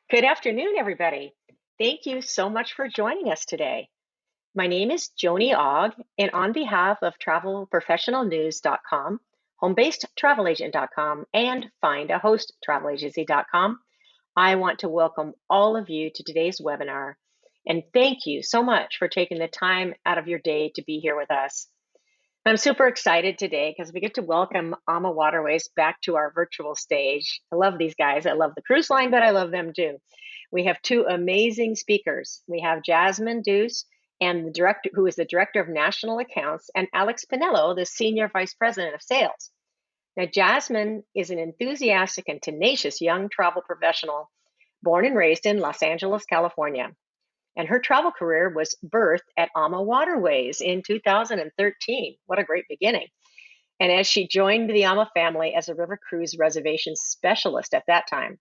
Good afternoon, everybody. Thank you so much for joining us today. My name is Joni Ogg, and on behalf of TravelProfessionalNews.com, HomeBasedTravelAgent.com, and FindAHostTravelAgency.com, I want to welcome all of you to today's webinar, and thank you so much for taking the time out of your day to be here with us. I'm super excited today because we get to welcome AmaWaterways back to our virtual stage. I love these guys. I love the cruise line, but I love them too. We have two amazing speakers. We have Jasmine Deuce, and the director, who is the director of national accounts, and Alex Pinello, the senior vice president of sales. Now, Jasmine is an enthusiastic and tenacious young travel professional born and raised in Los Angeles, California. And her travel career was birthed at AmaWaterways in 2013. What a great beginning. And as she joined the Ama family as a river cruise reservation specialist at that time,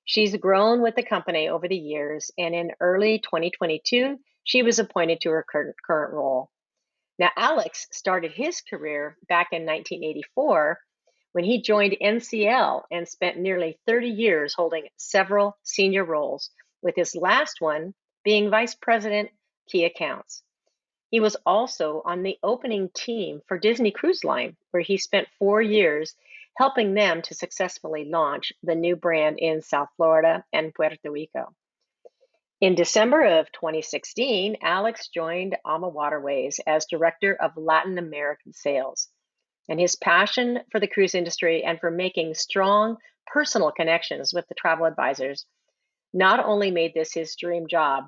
she's grown with the company over the years. And in early 2022, she was appointed to her current role. Now, Alex started his career back in 1984 when he joined NCL and spent nearly 30 years holding several senior roles, with his last one being Vice President, Key Accounts. He was also on the opening team for Disney Cruise Line, where he spent 4 years helping them to successfully launch the new brand in South Florida and Puerto Rico. In December of 2016, Alex joined AmaWaterways as Director of Latin American Sales. And his passion for the cruise industry and for making strong personal connections with the travel advisors not only made this his dream job,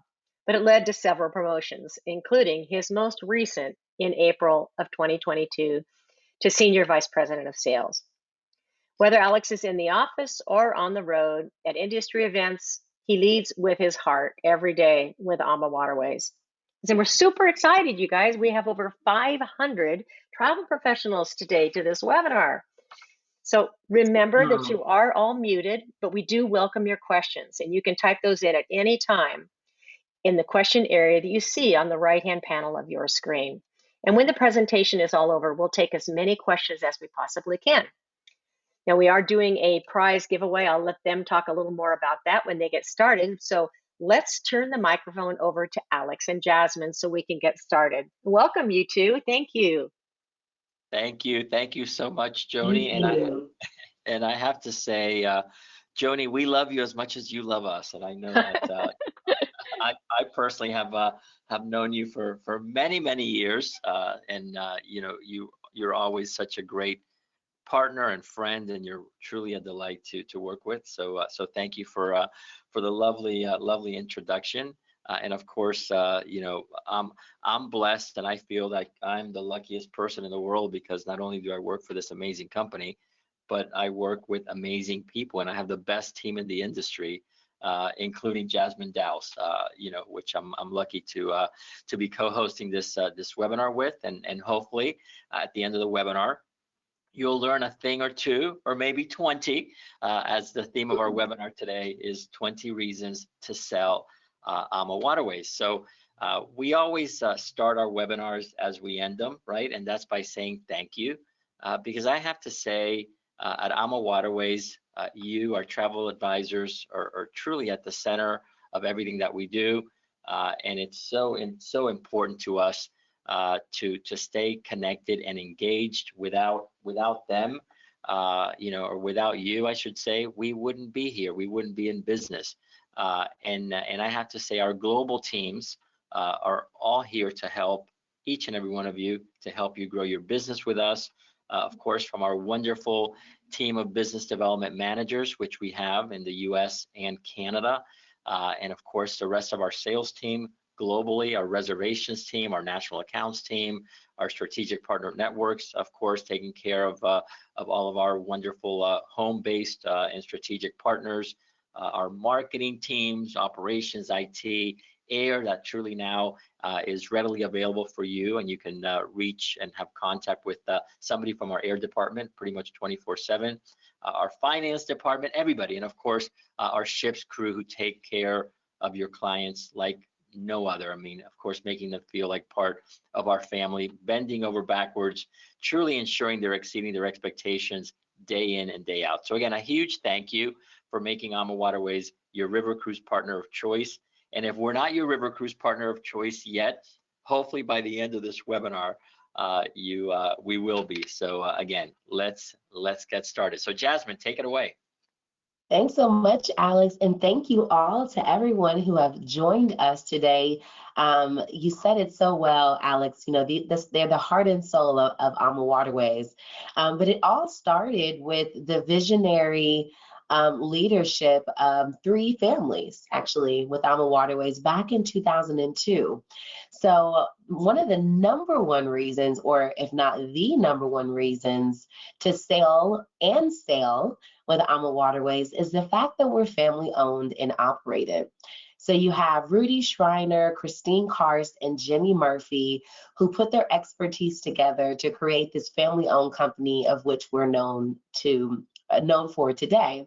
but it led to several promotions, including his most recent in April of 2022 to Senior Vice President of Sales. Whether Alex is in the office or on the road at industry events, he leads with his heart every day with AmaWaterways. And we're super excited, you guys. We have over 500 travel professionals today to this webinar. So remember that you are all muted, but we do welcome your questions, and you can type those in at any time in the question area that you see on the right-hand panel of your screen. And when the presentation is all over, we'll take as many questions as we possibly can. Now, we are doing a prize giveaway. I'll let them talk a little more about that when they get started. So let's turn the microphone over to Alex and Jasmine so we can get started. Welcome, you two. Thank you. Thank you so much, Joni. And I have to say, Joni, we love you as much as you love us, and I know that I personally have known you for many years, and you know, you're always such a great partner and friend, and you're truly a delight to work with. So thank you for the lovely introduction. And of course, you know, I'm blessed, and I feel like I'm the luckiest person in the world, because not only do I work for this amazing company, but I work with amazing people, and I have the best team in the industry, including Jasmine Dowse, you know, which I'm lucky to be co-hosting this webinar with, and hopefully at the end of the webinar, you'll learn a thing or two, or maybe 20, as the theme of our webinar today is 20 reasons to sell AmaWaterways. So we always start our webinars as we end them, right? And that's by saying thank you, because I have to say, at AmaWaterways, you, our travel advisors, are truly at the center of everything that we do, and it's so important to us to stay connected and engaged. Without them, you know, or without you, I should say, we wouldn't be here. We wouldn't be in business. And I have to say, our global teams are all here to help each and every one of you, to help you grow your business with us. Of course, from our wonderful team of business development managers, which we have in the US and Canada, and of course the rest of our sales team globally, our reservations team, our national accounts team, our strategic partner networks, of course, taking care of all of our wonderful home-based and strategic partners, our marketing teams, operations, IT, air, that truly now is readily available for you, and you can reach and have contact with somebody from our air department pretty much 24/7, our finance department, everybody, and of course our ships crew, who take care of your clients like no other. I mean, of course, making them feel like part of our family, bending over backwards, truly ensuring they're exceeding their expectations day in and day out. So again, a huge thank you for making AmaWaterways your river cruise partner of choice. And if we're not your river cruise partner of choice yet, hopefully by the end of this webinar, we will be. So again, let's get started. So Jasmine, take it away. Thanks so much, Alex, and thank you all to everyone who have joined us today. You said it so well, Alex. You know, they're the heart and soul of AmaWaterways. But it all started with the visionary leadership of three families, actually, with AmaWaterways back in 2002. So one of the number one reasons, or if not the number one reasons, to sail with AmaWaterways is the fact that we're family owned and operated. So you have Rudy Schreiner, Christine Karst, and Jimmy Murphy, who put their expertise together to create this family owned company of which we're known for today.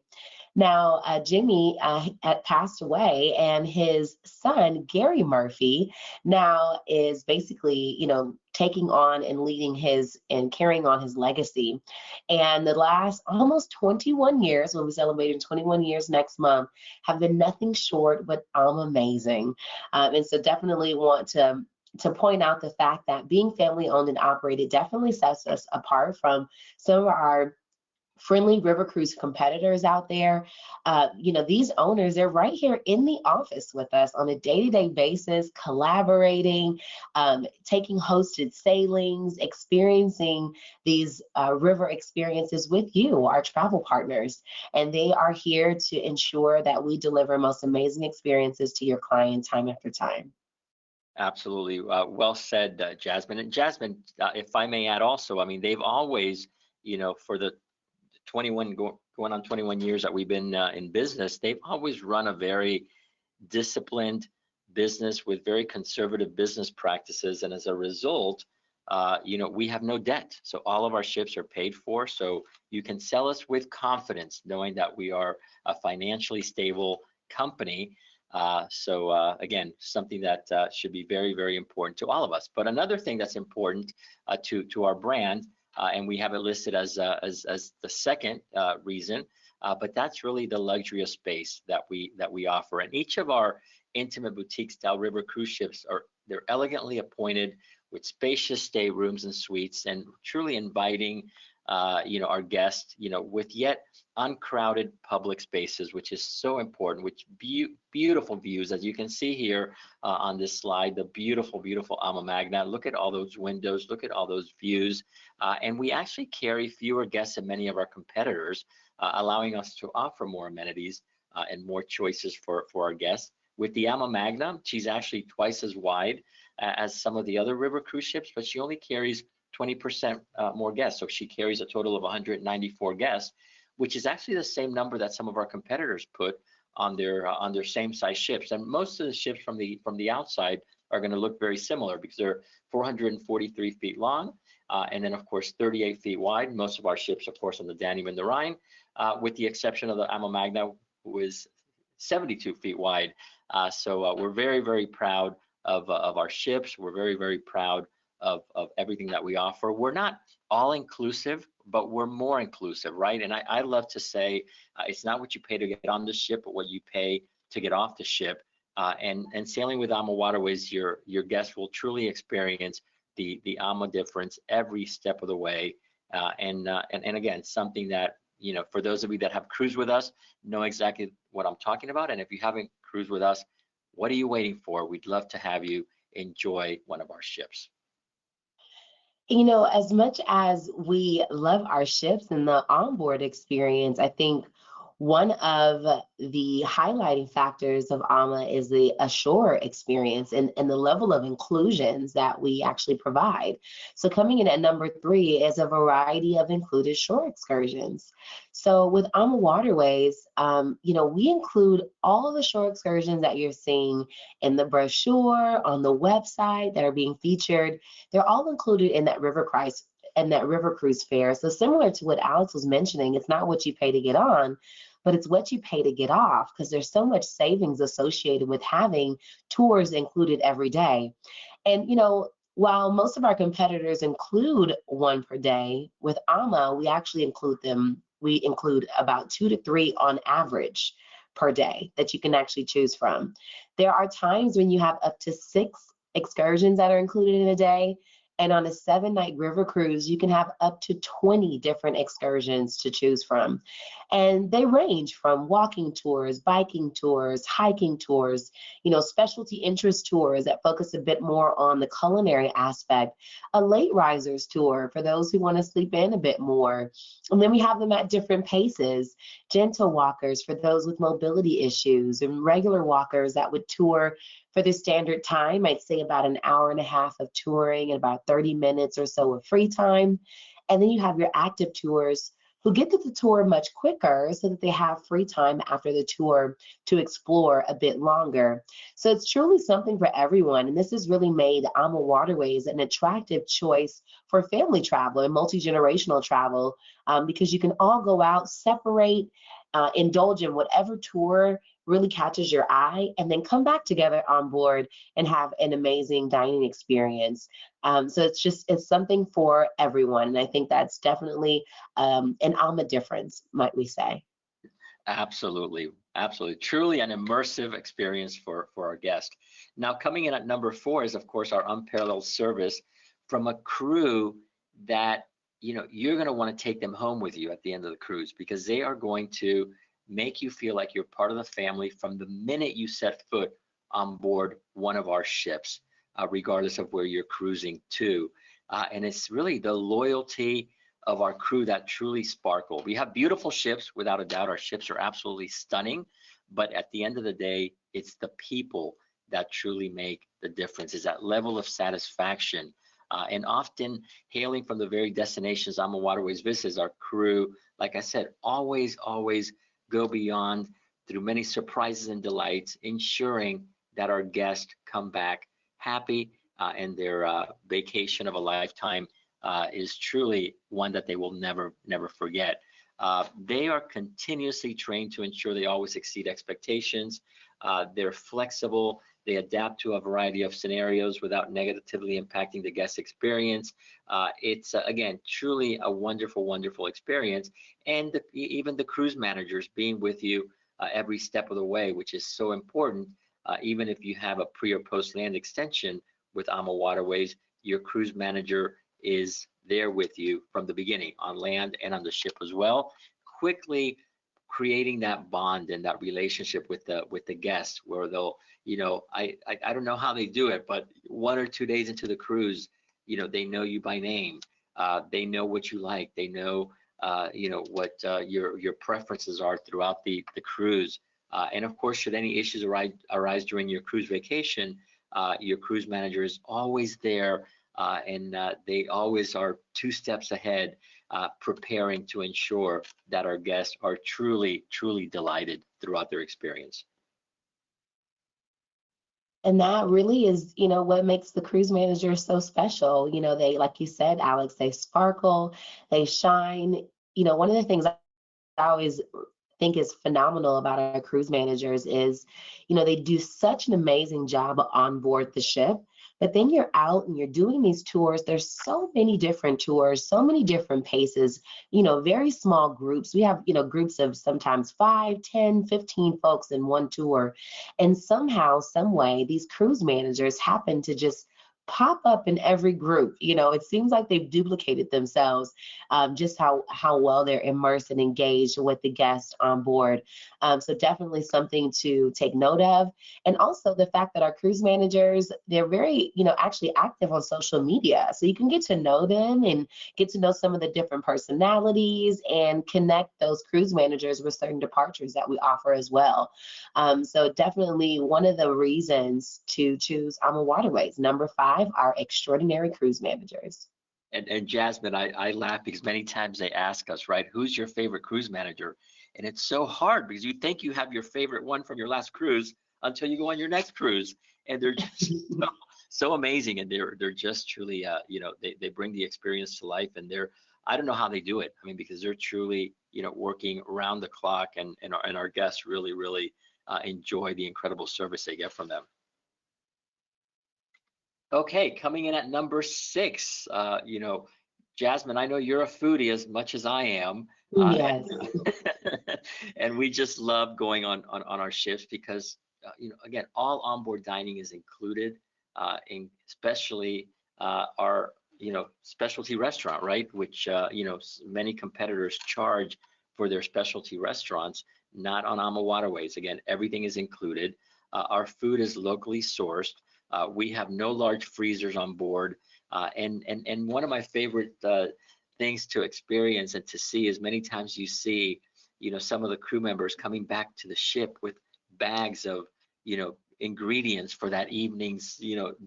Now, Jimmy had passed away, and his son, Gary Murphy, now is basically, taking on and leading his and carrying on his legacy. And the last almost 21 years, we'll be celebrating 21 years next month, have been nothing short but amazing. And so definitely want to point out the fact that being family owned and operated definitely sets us apart from some of our friendly river cruise competitors out there. These owners, they're right here in the office with us on a day-to-day basis, collaborating, taking hosted sailings, experiencing these river experiences with you, our travel partners. And they are here to ensure that we deliver most amazing experiences to your client time after time. Absolutely. Well said, Jasmine. And Jasmine, if I may add also, I mean, they've always, for the 21 going on 21 years that we've been in business, they've always run a very disciplined business with very conservative business practices, and as a result, we have no debt. So all of our ships are paid for. So you can sell us with confidence, knowing that we are a financially stable company. Again, something that should be very, very important to all of us. But another thing that's important to our brand. And we have it listed as the second reason, but that's really the luxury of space that we offer. And each of our intimate boutique style river cruise ships they're elegantly appointed with spacious staterooms and suites, and truly inviting our guests, with yet uncrowded public spaces, which is so important, which beautiful views, as you can see here on this slide, the beautiful Ama Magna. Look at all those windows, look at all those views. And we actually carry fewer guests than many of our competitors, allowing us to offer more amenities and more choices for our guests. With the Ama Magna, she's actually twice as wide as some of the other river cruise ships, but she only carries 20% more guests. So she carries a total of 194 guests, which is actually the same number that some of our competitors put on their same size ships. And most of the ships from the outside are going to look very similar because they're 443 feet long, and then of course 38 feet wide. Most of our ships, of course, on the Danube and the Rhine, with the exception of the Ama Magna, who is 72 feet wide. So we're very, very proud of our ships. We're very, very proud of everything that we offer. We're not all inclusive, but we're more inclusive, right? And I love to say it's not what you pay to get on the ship, but what you pay to get off the ship. And sailing with AmaWaterways, your guests will truly experience the Ama difference every step of the way. And again, something that, for those of you that have cruised with us, know exactly what I'm talking about. And if you haven't cruised with us, what are you waiting for? We'd love to have you enjoy one of our ships. As much as we love our ships and the onboard experience, I think one of the highlighting factors of AMA is the ashore experience and the level of inclusions that we actually provide. So coming in at number 3 is a variety of included shore excursions. So with AmaWaterways, we include all the shore excursions that you're seeing in the brochure, on the website that are being featured. They're all included in that river cruise fare. So similar to what Alex was mentioning, it's not what you pay to get on, but it's what you pay to get off, because there's so much savings associated with having tours included every day. And, while most of our competitors include one per day, with AMA, we actually include them we include about 2 to 3 on average per day that you can actually choose from. There are times when you have up to 6 excursions that are included in a day. And on a 7-night river cruise, you can have up to 20 different excursions to choose from. And they range from walking tours, biking tours, hiking tours, specialty interest tours that focus a bit more on the culinary aspect, a late risers tour for those who want to sleep in a bit more. And then we have them at different paces, gentle walkers for those with mobility issues, and regular walkers that would tour for the standard time. I'd say about an hour and a half of touring and about 30 minutes or so of free time. And then you have your active tours who get to the tour much quicker so that they have free time after the tour to explore a bit longer. So it's truly something for everyone. And this has really made AmaWaterways an attractive choice for family travel and multi-generational travel, because you can all go out, separate, indulge in whatever tour really catches your eye, and then come back together on board and have an amazing dining experience. So it's something for everyone. And I think that's definitely an AMA difference, might we say. Absolutely, absolutely. Truly an immersive experience for our guest. Now, coming in at number 4 is, of course, our unparalleled service from a crew that, you're going to want to take them home with you at the end of the cruise, because they are going to make you feel like you're part of the family from the minute you set foot on board one of our ships, regardless of where you're cruising to. And it's really the loyalty of our crew that truly sparkle. We have beautiful ships, without a doubt. Our ships are absolutely stunning, but at the end of the day, it's the people that truly make the difference. Is that level of satisfaction, and often hailing from the very destinations AmaWaterways visits, our crew, like I said, always go beyond through many surprises and delights, ensuring that our guests come back happy, and their vacation of a lifetime is truly one that they will never forget. They are continuously trained to ensure they always exceed expectations. They're flexible. They adapt to a variety of scenarios without negatively impacting the guest experience. It's again, truly a wonderful experience. And even the cruise managers being with you every step of the way, which is so important. Even if you have a pre or post land extension with AmaWaterways, your cruise manager is there with you from the beginning, on land and on the ship as well, quickly creating that bond and that relationship with the guests, where they'll, I don't know how they do it, but 1 or 2 days into the cruise, they know you by name. They know what you like. They know what your preferences are throughout the cruise. And of course, should any issues arise during your cruise vacation, your cruise manager is always there, and they always are 2 steps ahead, preparing to ensure that our guests are truly delighted throughout their experience. And that really is, what makes the cruise manager so special. They, like you said, Alex, they sparkle, they shine. One of the things I always think is phenomenal about our cruise managers is, they do such an amazing job on board the ship. But then you're out and you're doing these tours. There's so many different tours, so many different paces, very small groups. We have, groups of sometimes 5, 10, 15 folks in one tour. And somehow, some way, these cruise managers happen to just pop up in every group. It seems like they've duplicated themselves, just how well they're immersed and engaged with the guests on board. So definitely something to take note of. And also the fact that our cruise managers, they're very, actually active on social media. So you can get to know them and get to know some of the different personalities and connect those cruise managers with certain departures that we offer as well. So definitely one of the reasons to choose AmaWaterways. Number 5, our extraordinary cruise managers. And Jasmine, I laugh because many times they ask us, right, who's your favorite cruise manager? And it's so hard because you think you have your favorite one from your last cruise until you go on your next cruise, and they're just so amazing, and they're just truly, they bring the experience to life, and I don't know how they do it. I mean, because they're truly, working around the clock, and our guests really enjoy the incredible service they get from them. Okay, coming in at number 6, Jasmine, I know you're a foodie as much as I am. Yes. And we just love going on our ships because again, all onboard dining is included, in especially our specialty restaurant, right? Which many competitors charge for their specialty restaurants, not on AmaWaterways. Again, everything is included. Our food is locally sourced. We have no large freezers on board, and one of my favorite things to experience and to see is many times you see some of the crew members coming back to the ship with bags of ingredients for that evening's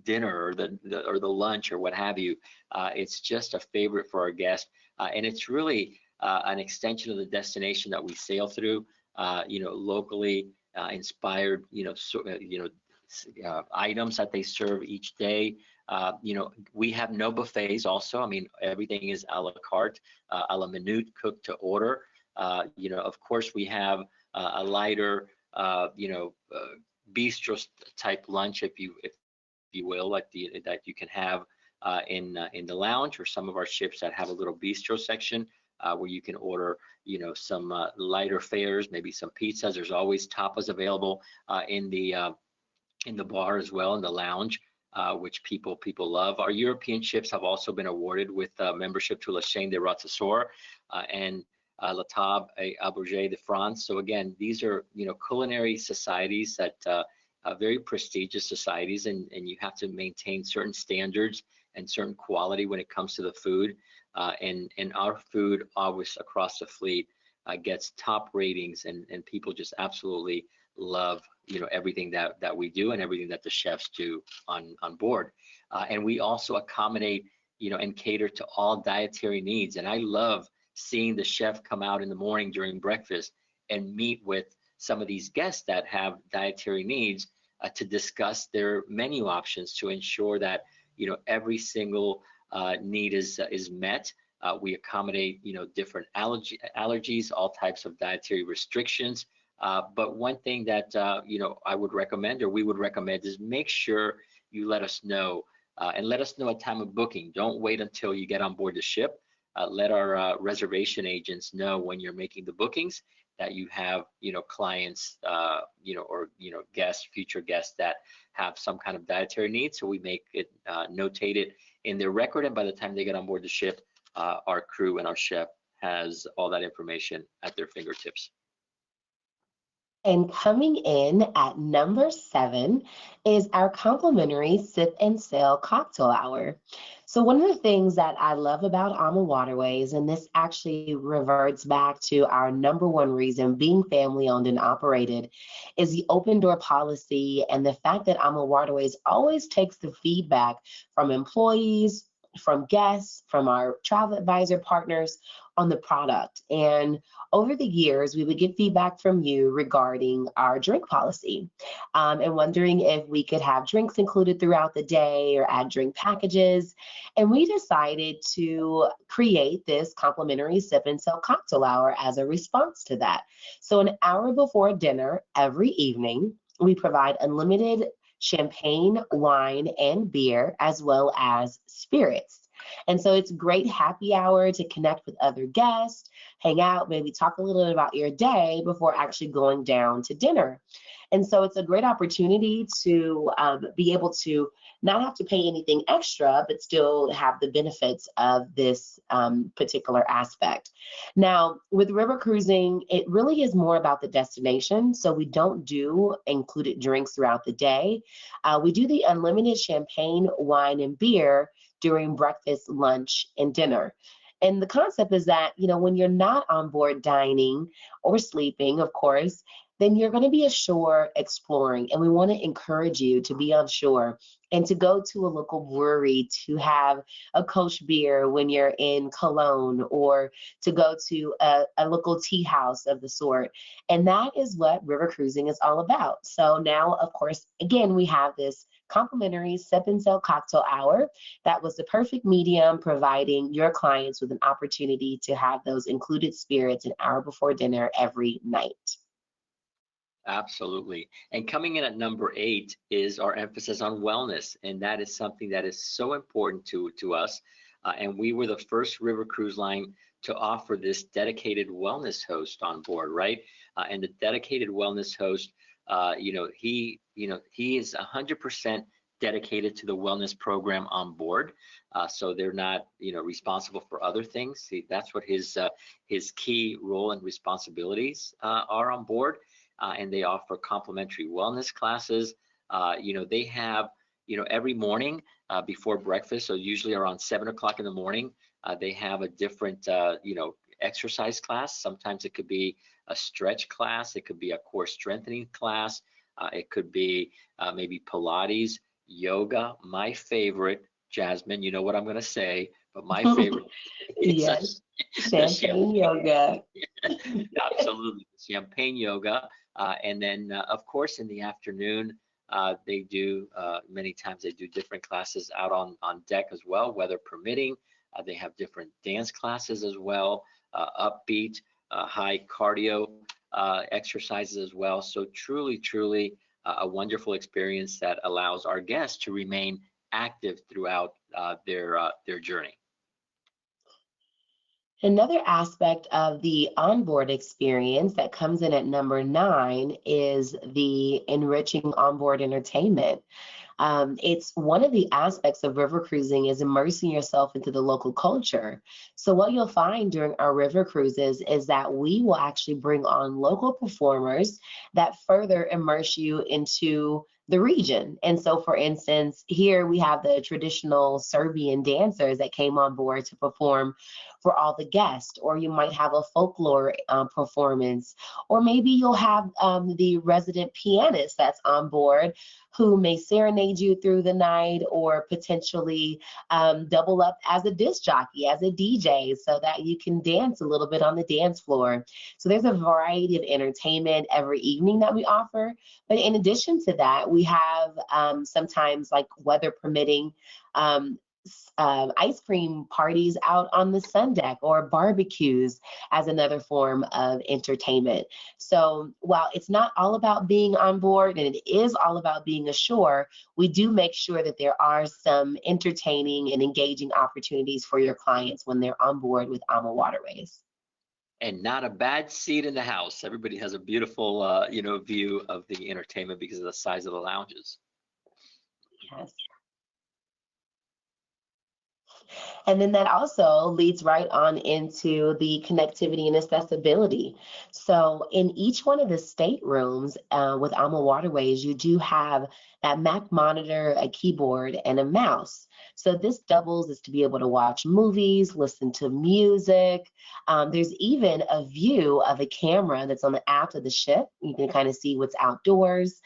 dinner, or the lunch, or what have you. It's just a favorite for our guests, and it's really an extension of the destination that we sail through. Locally inspired items that they serve each day. We have no buffets also. I mean, everything is a la carte, a la minute, cooked to order. Of course, we have a lighter, bistro type lunch, if you will, like that you can have in the lounge, or some of our ships that have a little bistro section where you can order, some lighter fares, maybe some pizzas. There's always tapas available in the bar as well, in the lounge, which people love. Our European ships have also been awarded with membership to La Chaîne de Rothschild and La Table à Bourget de France. So again, these are culinary societies that very prestigious societies, and you have to maintain certain standards and certain quality when it comes to the food. And our food always across the fleet gets top ratings, and people just absolutely love everything that we do and everything that the chefs do on board. And we also accommodate and cater to all dietary needs. And I love seeing the chef come out in the morning during breakfast and meet with some of these guests that have dietary needs to discuss their menu options to ensure that every single need is met. We accommodate different allergies, all types of dietary restrictions. But one thing that I would recommend, or we would recommend, is make sure you let us know, and let us know at time of booking. Don't wait until you get on board the ship. Let our reservation agents know when you're making the bookings that you have clients or guests, future guests, that have some kind of dietary needs. So we make it notated in their record, and by the time they get on board the ship, our crew and our chef has all that information at their fingertips. And coming in at number 7 is our complimentary sip and sail cocktail hour. So one of the things that I love about AmaWaterways, and this actually reverts back to our number one reason, being family owned and operated, is the open door policy, and the fact that AmaWaterways always takes the feedback from employees, from guests, from our travel advisor partners on the product. And over the years, we would get feedback from you regarding our drink policy, and wondering if we could have drinks included throughout the day or add drink packages. And we decided to create this complimentary sip and sell cocktail hour as a response to that. So an hour before dinner every evening, we provide unlimited champagne, wine, and beer, as well as spirits. And so it's great happy hour to connect with other guests, hang out, maybe talk a little bit about your day before actually going down to dinner. And so it's a great opportunity to be able to not have to pay anything extra, but still have the benefits of this particular aspect. Now, with river cruising, it really is more about the destination. So we don't do included drinks throughout the day. We do the unlimited champagne, wine, and beer during breakfast, lunch, and dinner. And the concept is that, when you're not on board dining or sleeping, of course, then you're going to be ashore exploring. And we want to encourage you to be on shore and to go to a local brewery to have a Coach beer when you're in Cologne, or to go to a local tea house of the sort. And that is what river cruising is all about. So now, of course, again, we have this complimentary sip and sell cocktail hour. That was the perfect medium, providing your clients with an opportunity to have those included spirits an hour before dinner every night. Absolutely. And coming in at number 8 is our emphasis on wellness. And that is something that is so important to us. And we were the first river cruise line to offer this dedicated wellness host on board, right? And the dedicated wellness host, he is 100% dedicated to the wellness program on board. So they're not, responsible for other things. That's what his key role and responsibilities are on board. And they offer complimentary wellness classes. They have, every morning before breakfast, so usually around 7 o'clock in the morning, they have a different, exercise class. Sometimes it could be a stretch class. It could be a core strengthening class. It could be maybe Pilates, yoga. My favorite, Jasmine, you know what I'm going to say, but my favorite is Yes, the champagne yoga. absolutely, champagne yoga. And then, of course, in the afternoon, they do, many times they do different classes out on deck as well, weather permitting. They have different dance classes as well, upbeat, high cardio exercises as well. So truly, truly a wonderful experience that allows our guests to remain active throughout their journey. Another aspect of the onboard experience that comes in at number 9 is the enriching onboard entertainment. It's one of the aspects of river cruising is immersing yourself into the local culture. So what you'll find during our river cruises is that we will actually bring on local performers that further immerse you into the region. And so, for instance, here we have the traditional Serbian dancers that came on board to perform for all the guests, or you might have a folklore performance, or maybe you'll have the resident pianist that's on board who may serenade you through the night, or potentially double up as a disc jockey, as a DJ, so that you can dance a little bit on the dance floor. So there's a variety of entertainment every evening that we offer. But in addition to that, we have sometimes, like weather permitting, ice cream parties out on the sun deck, or barbecues as another form of entertainment. So while it's not all about being on board and it is all about being ashore, we do make sure that there are some entertaining and engaging opportunities for your clients when they're on board with AmaWaterways. And not a bad seat in the house. Everybody has a beautiful, view of the entertainment because of the size of the lounges. Yes. And then that also leads right on into the connectivity and accessibility. So in each one of the staterooms with AmaWaterways, you do have that Mac monitor, a keyboard, and a mouse. So this doubles as to be able to watch movies, listen to music. There's even a view of a camera that's on the aft of the ship. You can kind of see what's outdoors.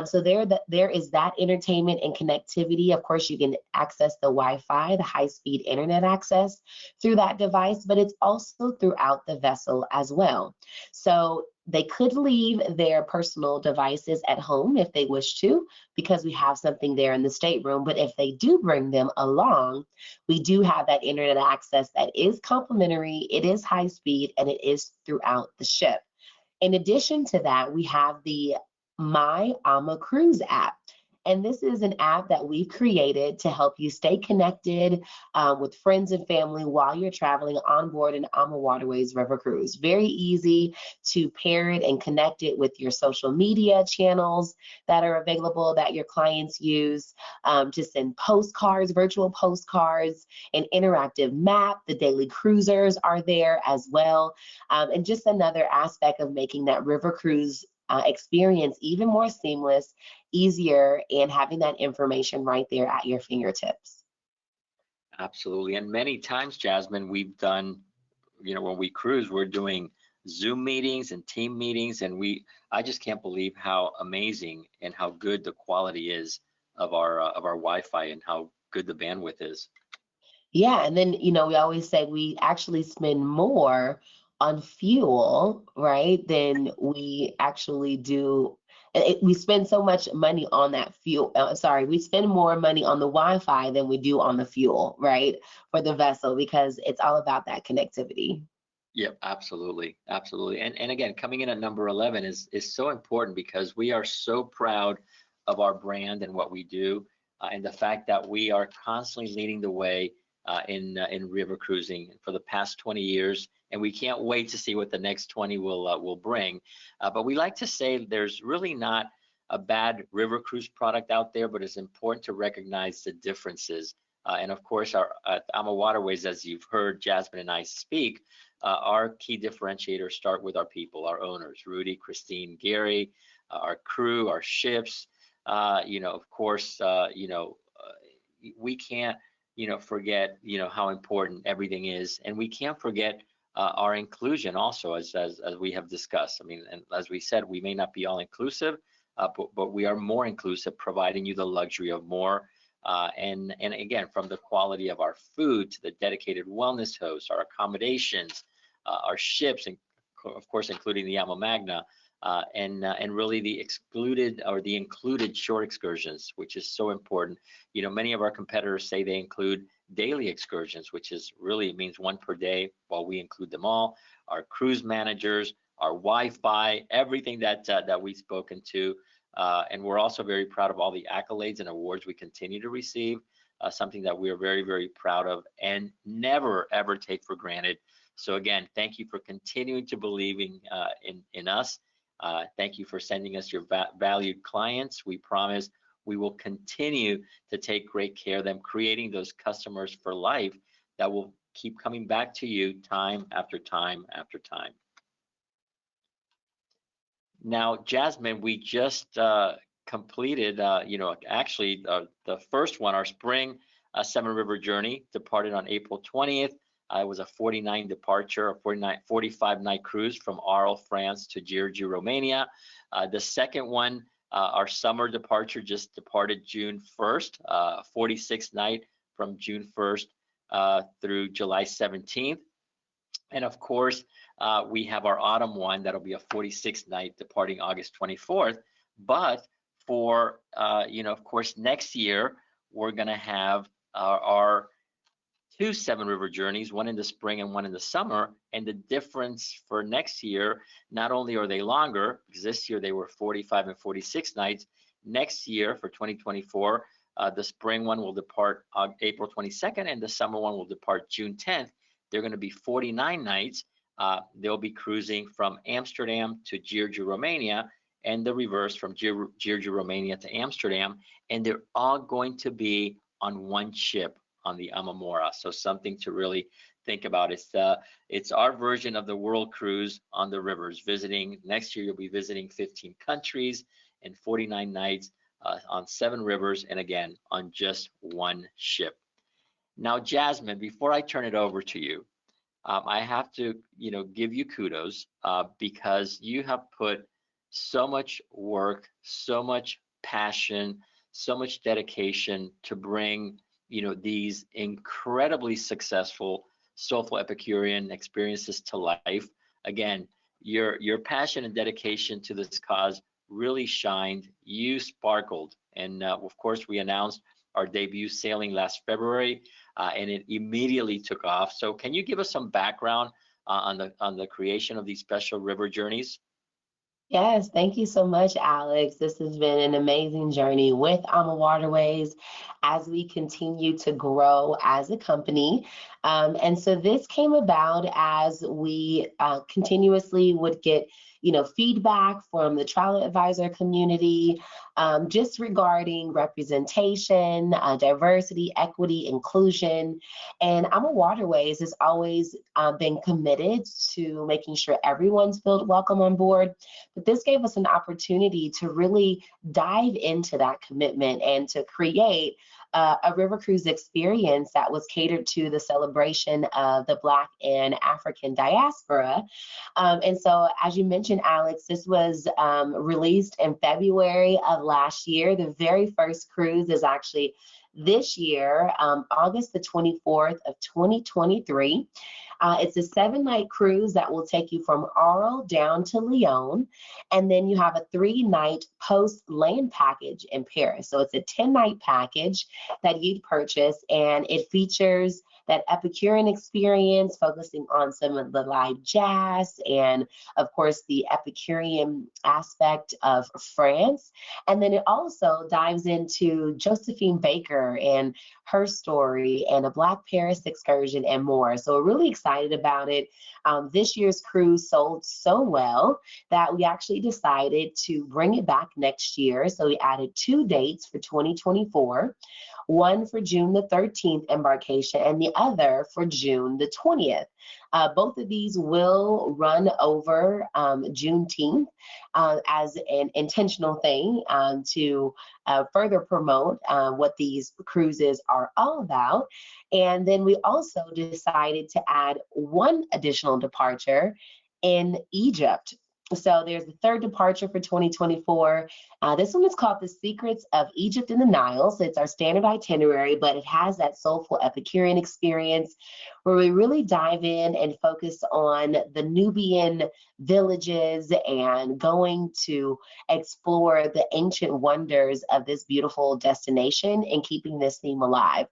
So there is that entertainment and connectivity. Of course, you can access the Wi-Fi, the high-speed internet access through that device, but it's also throughout the vessel as well. So they could leave their personal devices at home if they wish to, because we have something there in the stateroom. But if they do bring them along, we do have that internet access that is complimentary, it is high speed, and it is throughout the ship. In addition to that, we have the My Ama Cruise app. And this is an app that we've created to help you stay connected with friends and family while you're traveling on board an AmaWaterways River Cruise. Very easy to pair it and connect it with your social media channels that are available that your clients use, to send postcards, virtual postcards, an interactive map. The daily cruisers are there as well. And just another aspect of making that river cruise experience even more seamless, easier, and having that information right there at your fingertips. Absolutely. And many times, Jasmine, we've done, when we cruise, we're doing Zoom meetings and team meetings, and I just can't believe how amazing and how good the quality is of our Wi-Fi and how good the bandwidth is. Yeah, and then, we always say we actually spend more on fuel, right, than we actually do. We spend so much money on that fuel. We spend more money on the Wi-Fi than we do on the fuel, right, for the vessel, because it's all about that connectivity. Yep, absolutely, absolutely. And again, coming in at number 11 is so important because we are so proud of our brand and what we do, and the fact that we are constantly leading the way in river cruising for the past 20 years, and we can't wait to see what the next 20 will bring. But we like to say there's really not a bad river cruise product out there, but it's important to recognize the differences. And of course, our AmaWaterways, as you've heard Jasmine and I speak, our key differentiators start with our people, our owners, Rudy, Christine, Gary, our crew, our ships. Of course, we can't, forget, how important everything is, and we can't forget our inclusion also, as we have discussed. I mean, and as we said, we may not be all inclusive, but we are more inclusive, providing you the luxury of more. And again, from the quality of our food to the dedicated wellness hosts, our accommodations, our ships, and of course, including the Ama Magna, and really the excluded or the included shore excursions, which is so important. Many of our competitors say they include daily excursions, which is really means one per day, while we include them all. Our cruise managers, our Wi-Fi, everything that we've spoken to. And we're also very proud of all the accolades and awards we continue to receive, something that we are very, very proud of and never, ever take for granted. So again, thank you for continuing to believing in us. Thank you for sending us your valued clients. We promise we will continue to take great care of them, creating those customers for life that will keep coming back to you time after time after time. Now, Jasmine, we just completed, actually the first one, our spring Seven River Journey departed on April 20th. It was a 49 departure, a 45 night cruise from Arles, France to Giurgiu, Romania. The second one, our summer departure, just departed June 1st, 46 night from June 1st through July 17th. And of course, we have our autumn one that'll be a 46 night departing August 24th. But for, of course, next year, we're going to have our two Seven River journeys, one in the spring and one in the summer. And the difference for next year, not only are they longer, because this year they were 45 and 46 nights. Next year for 2024, the spring one will depart April 22nd and the summer one will depart June 10th. They're going to be 49 nights. They'll be cruising from Amsterdam to Giurgiu, Romania, and the reverse from Giurgiu, Romania to Amsterdam. And they're all going to be on one ship on the Amamora. So something to really think about. It's our version of the world cruise on the rivers. Next year, you'll be visiting 15 countries and 49 nights on 7 rivers, and again, on just one ship. Now, Jasmine, before I turn it over to you, I have to, give you kudos because you have put so much work, so much passion, so much dedication to bring, these incredibly successful soulful Epicurean experiences to life. Again, your passion and dedication to this cause really shined. You sparkled, and of course, we announced our debut sailing last February, and it immediately took off. So can you give us some background on the creation of these special river journeys? Yes, thank you so much, Alex. This has been an amazing journey with AmaWaterways as we continue to grow as a company. And so this came about as we continuously would get feedback from the travel advisor community, just regarding representation, diversity, equity, inclusion. And AmaWaterways has always been committed to making sure everyone's felt welcome on board. But this gave us an opportunity to really dive into that commitment and to create a river cruise experience that was catered to the celebration of the Black and African diaspora. And so, as you mentioned, Alex, this was released in February of last year. The very first cruise is actually this year, August the 24th of 2023. It's a 7-night cruise that will take you from Arles down to Lyon, and then you have a 3-night post-land package in Paris. So it's a 10-night package that you'd purchase, and it features that Epicurean experience, focusing on some of the live jazz and, of course, the Epicurean aspect of France. And then it also dives into Josephine Baker her and her story, and a Black Paris excursion, and more. So we're really excited about it. This year's cruise sold so well that we actually decided to bring it back next year. So we added 2 dates for 2024, one for June the 13th embarkation and the other for June the 20th. Both of these will run over Juneteenth as an intentional thing to further promote what these cruises are all about. And then we also decided to add one additional departure in Egypt. So there's the third departure for 2024. This one is called The Secrets of Egypt in the Nile. So it's our standard itinerary, but it has that soulful Epicurean experience where we really dive in and focus on the Nubian villages and going to explore the ancient wonders of this beautiful destination and keeping this theme alive.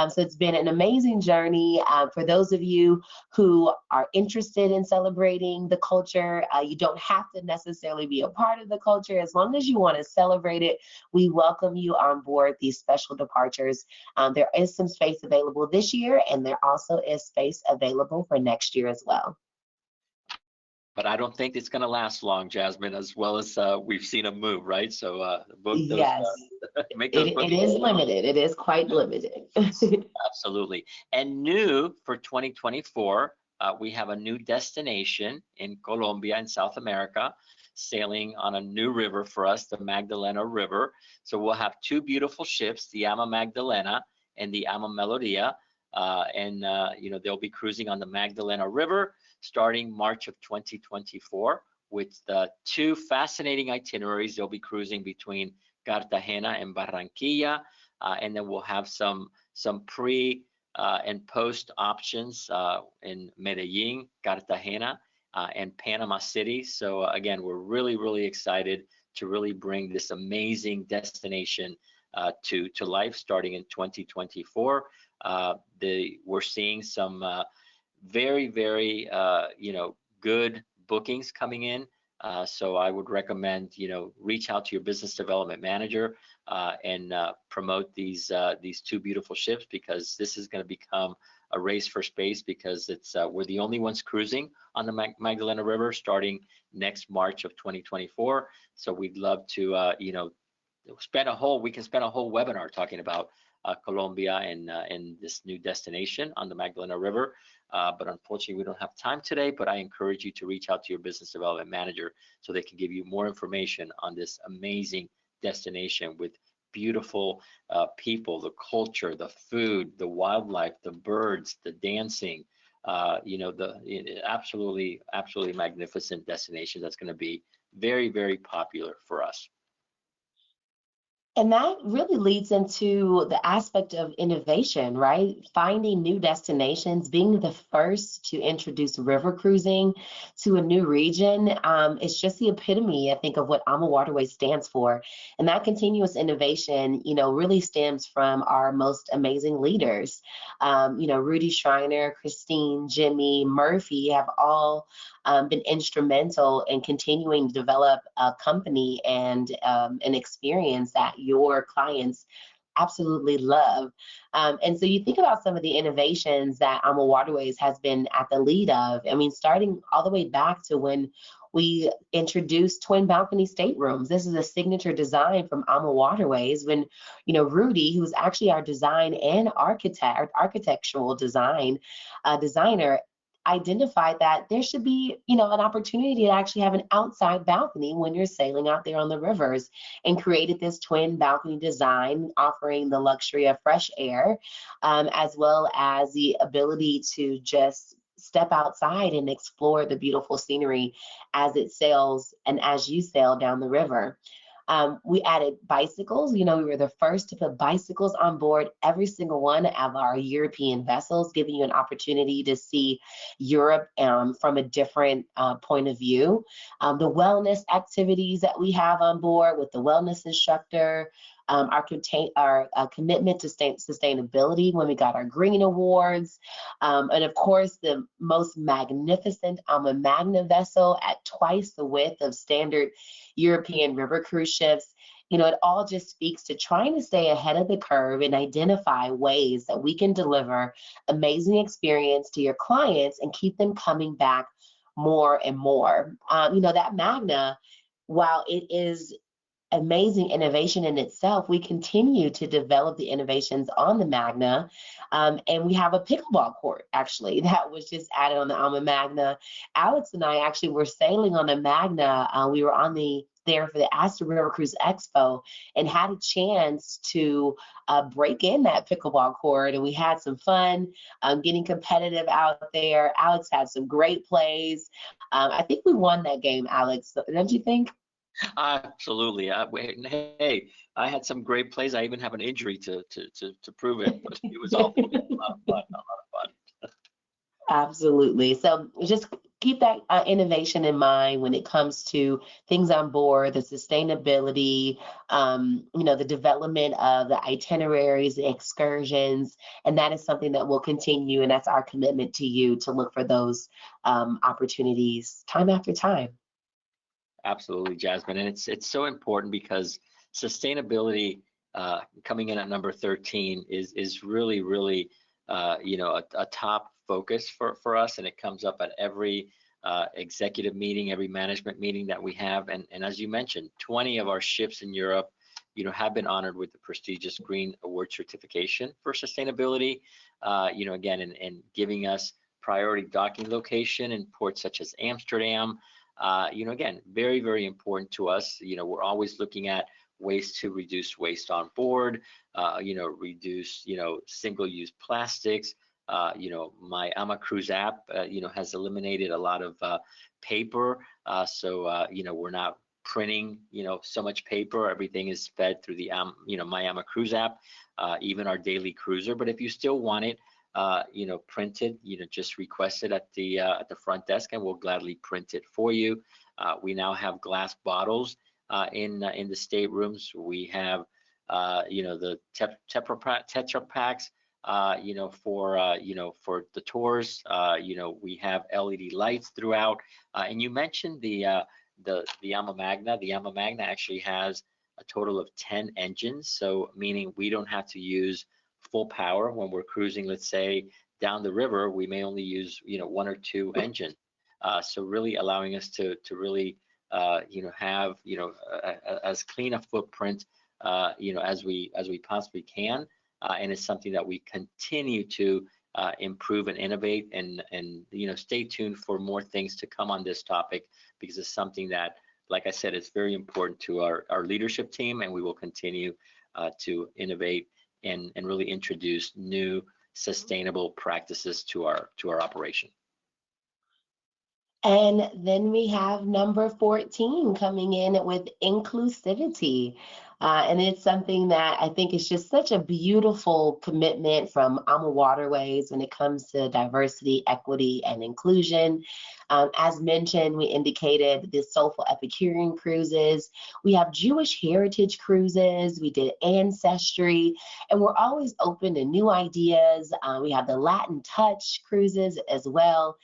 So it's been an amazing journey. For those of you who are interested in celebrating the culture, you don't have to necessarily be a part of the culture. As long as you want to celebrate it, we welcome you on board these special departures. There is some space available this year, and there also is space available for next year as well. But I don't think it's going to last long, Jasmine, as well as we've seen them move, right? So book those, Yes, make those it bookings. is limited. It is quite limited. Absolutely. And new for 2024, we have a new destination in Colombia in South America, sailing on a new river for us, the Magdalena River. So we'll have 2 beautiful ships, the Ama Magdalena and the Ama Melodia. They'll be cruising on the Magdalena River starting March of 2024 with the 2 fascinating itineraries. They'll be cruising between Cartagena and Barranquilla, and then we'll have some pre and post options in Medellin, Cartagena, and Panama City. So again, we're really excited to really bring this amazing destination to life starting in 2024. We're seeing some very good bookings coming in. So I would recommend, reach out to your business development manager and promote these 2 beautiful ships, because this is going to become a race for space, because we're the only ones cruising on the Magdalena River starting next March of 2024. So we'd love to, we can spend a whole webinar talking about Colombia and this new destination on the Magdalena River. But unfortunately, we don't have time today, but I encourage you to reach out to your business development manager so they can give you more information on this amazing destination with beautiful people, the culture, the food, the wildlife, the birds, the dancing, absolutely magnificent destination that's going to be very popular for us. And that really leads into the aspect of innovation, right? Finding new destinations, being the first to introduce river cruising to a new region. It's just the epitome, I think, of what AmaWaterways stands for. And that continuous innovation, really stems from our most amazing leaders. Rudy Schreiner, Christine, Jimmy, Murphy have all been instrumental in continuing to develop a company and an experience that your clients absolutely love. And so you think about some of the innovations that AmaWaterways has been at the lead of. I mean, starting all the way back to when we introduced twin balcony staterooms. This is a signature design from AmaWaterways when, Rudy, who's actually our design and architectural designer, identified that there should be, an opportunity to actually have an outside balcony when you're sailing out there on the rivers, and created this twin balcony design offering the luxury of fresh air, as well as the ability to just step outside and explore the beautiful scenery as it sails and as you sail down the river. We added bicycles. We were the first to put bicycles on board every single one of our European vessels, giving you an opportunity to see Europe from a different point of view. The wellness activities that we have on board with the wellness instructor, our commitment to sustainability when we got our green awards, and of course the most magnificent Ama Magna vessel at twice the width of standard European river cruise ships. It all just speaks to trying to stay ahead of the curve and identify ways that we can deliver amazing experience to your clients and keep them coming back more and more. That Magna, while it is amazing innovation in itself, we continue to develop the innovations on the Magna. And we have a pickleball court actually that was just added on the Alma Magna. Alex and I actually were sailing on the Magna. We were on there for the Astor River Cruise Expo and had a chance to break in that pickleball court, and we had some fun getting competitive out there. Alex had some great plays. I think we won that game, Alex, don't you think? Absolutely. Hey, I had some great plays. I even have an injury to prove it, but it was all a lot of fun. A lot of fun. Absolutely. So just keep that innovation in mind when it comes to things on board, the sustainability, the development of the itineraries, the excursions, and that is something that will continue. And that's our commitment to you to look for those opportunities time after time. Absolutely, Jasmine, and it's so important because sustainability coming in at number 13 is really a top focus for us, and it comes up at every executive meeting, every management meeting that we have, and as you mentioned, 20 of our ships in Europe have been honored with the prestigious Green Award certification for sustainability, again, and giving us priority docking location in ports such as Amsterdam. Again, very important to us. We're always looking at ways to reduce waste on board, reduce, single-use plastics. My AmaCruise app, has eliminated a lot of paper. So, we're not printing, so much paper. Everything is fed through the, my AmaCruise app, even our daily cruiser. But if you still want it, printed, just request it at the front desk, and we'll gladly print it for you. We now have glass bottles in the staterooms. We have the Tetra Packs, for the tours. We have LED lights throughout. And you mentioned the Alma Magna. The Alma Magna actually has a total of 10 engines, so meaning we don't have to use full power when we're cruising. Let's say down the river, we may only use one or two engines. So really allowing us to really have as clean a footprint as we possibly can, and it's something that we continue to improve and innovate, and stay tuned for more things to come on this topic, because it's something that, like I said, it's very important to our leadership team, and we will continue to innovate and really introduce new sustainable practices to our operation. And then we have number 14 coming in with inclusivity. And it's something that I think is just such a beautiful commitment from AmaWaterways when it comes to diversity, equity, and inclusion. As mentioned, we indicated the Soulful Epicurean cruises. We have Jewish heritage cruises. We did ancestry, and we're always open to new ideas. We have the Latin touch cruises as well.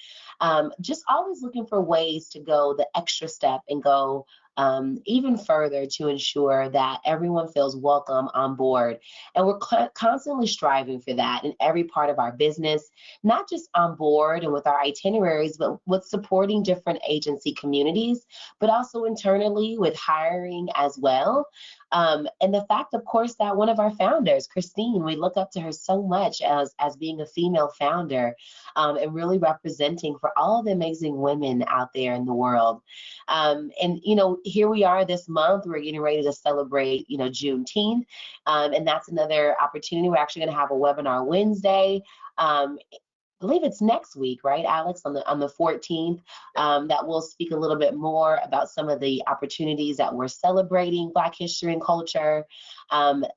Just always looking for ways to go the extra step and go even further to ensure that everyone feels welcome on board. And we're constantly striving for that in every part of our business, not just on board and with our itineraries, but with supporting different agency communities, but also internally with hiring as well. And the fact, of course, that one of our founders, Christine, we look up to her so much as being a female founder, and really representing for all the amazing women out there in the world. And, here we are this month, we're getting ready to celebrate, Juneteenth. And that's another opportunity. We're actually going to have a webinar Wednesday. I believe it's next week, right, Alex, on the 14th, that will speak a little bit more about some of the opportunities that we're celebrating Black history and culture.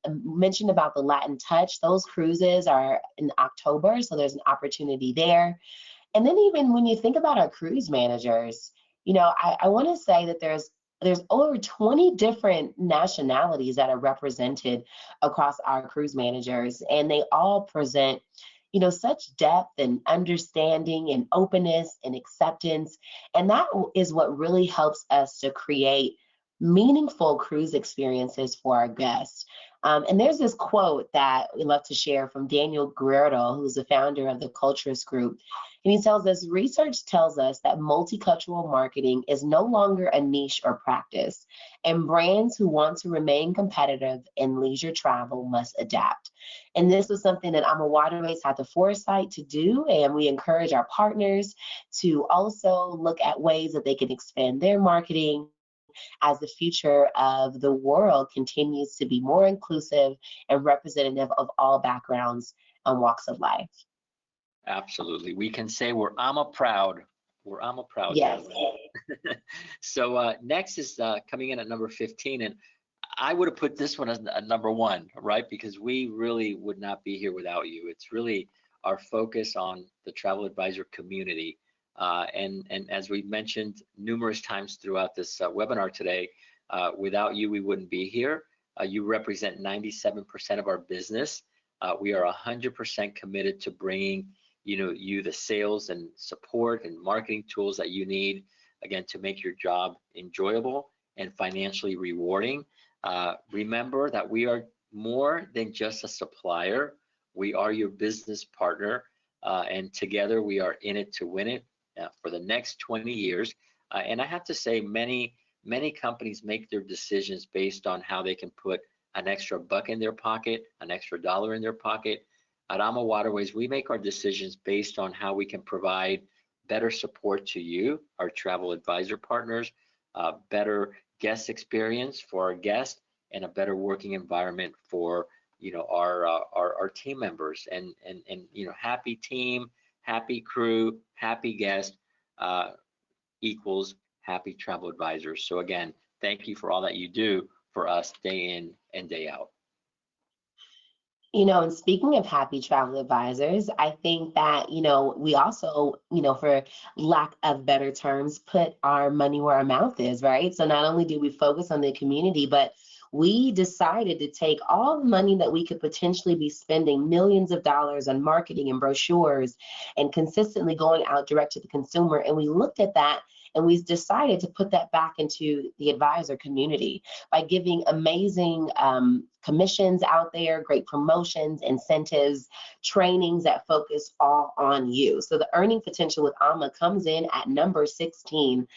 Mentioned about the Latin touch, those cruises are in October, so there's an opportunity there. And then even when you think about our cruise managers, I want to say that there's over 20 different nationalities that are represented across our cruise managers, and they all present such depth and understanding and openness and acceptance. And that is what really helps us to create meaningful cruise experiences for our guests. And there's this quote that we love to share from Daniel Guerrero, who's the founder of the Culturist Group. And he tells us, research tells us that multicultural marketing is no longer a niche or practice, and brands who want to remain competitive in leisure travel must adapt. And this was something that AmaWaterways had the foresight to do, and we encourage our partners to also look at ways that they can expand their marketing as the future of the world continues to be more inclusive and representative of all backgrounds and walks of life. Absolutely. We can say we're AMA proud. We're AMA proud. Yes. So next is coming in at number 15. And I would have put this one as number 1, right? Because we really would not be here without you. It's really our focus on the travel advisor community. And as we mentioned numerous times throughout this webinar today, without you, we wouldn't be here. You represent 97% of our business. We are 100% committed to bringing you the sales and support and marketing tools that you need, again, to make your job enjoyable and financially rewarding. Remember that we are more than just a supplier. We are your business partner, and together we are in it to win it for the next 20 years. And I have to say, many companies make their decisions based on how they can put an extra buck in their pocket, an extra dollar in their pocket. At AmaWaterways, we make our decisions based on how we can provide better support to you, our travel advisor partners, better guest experience for our guests, and a better working environment for our team members. And happy team, happy crew, happy guest equals happy travel advisors. So again, thank you for all that you do for us day in and day out. And speaking of happy travel advisors, I think that, we also, for lack of better terms, put our money where our mouth is, right? So not only do we focus on the community, but we decided to take all the money that we could potentially be spending millions of dollars on marketing and brochures and consistently going out direct to the consumer. And we looked at that and we decided to put that back into the advisor community by giving amazing commissions out there, great promotions, incentives, trainings that focus all on you. So the earning potential with AMA comes in at number 16.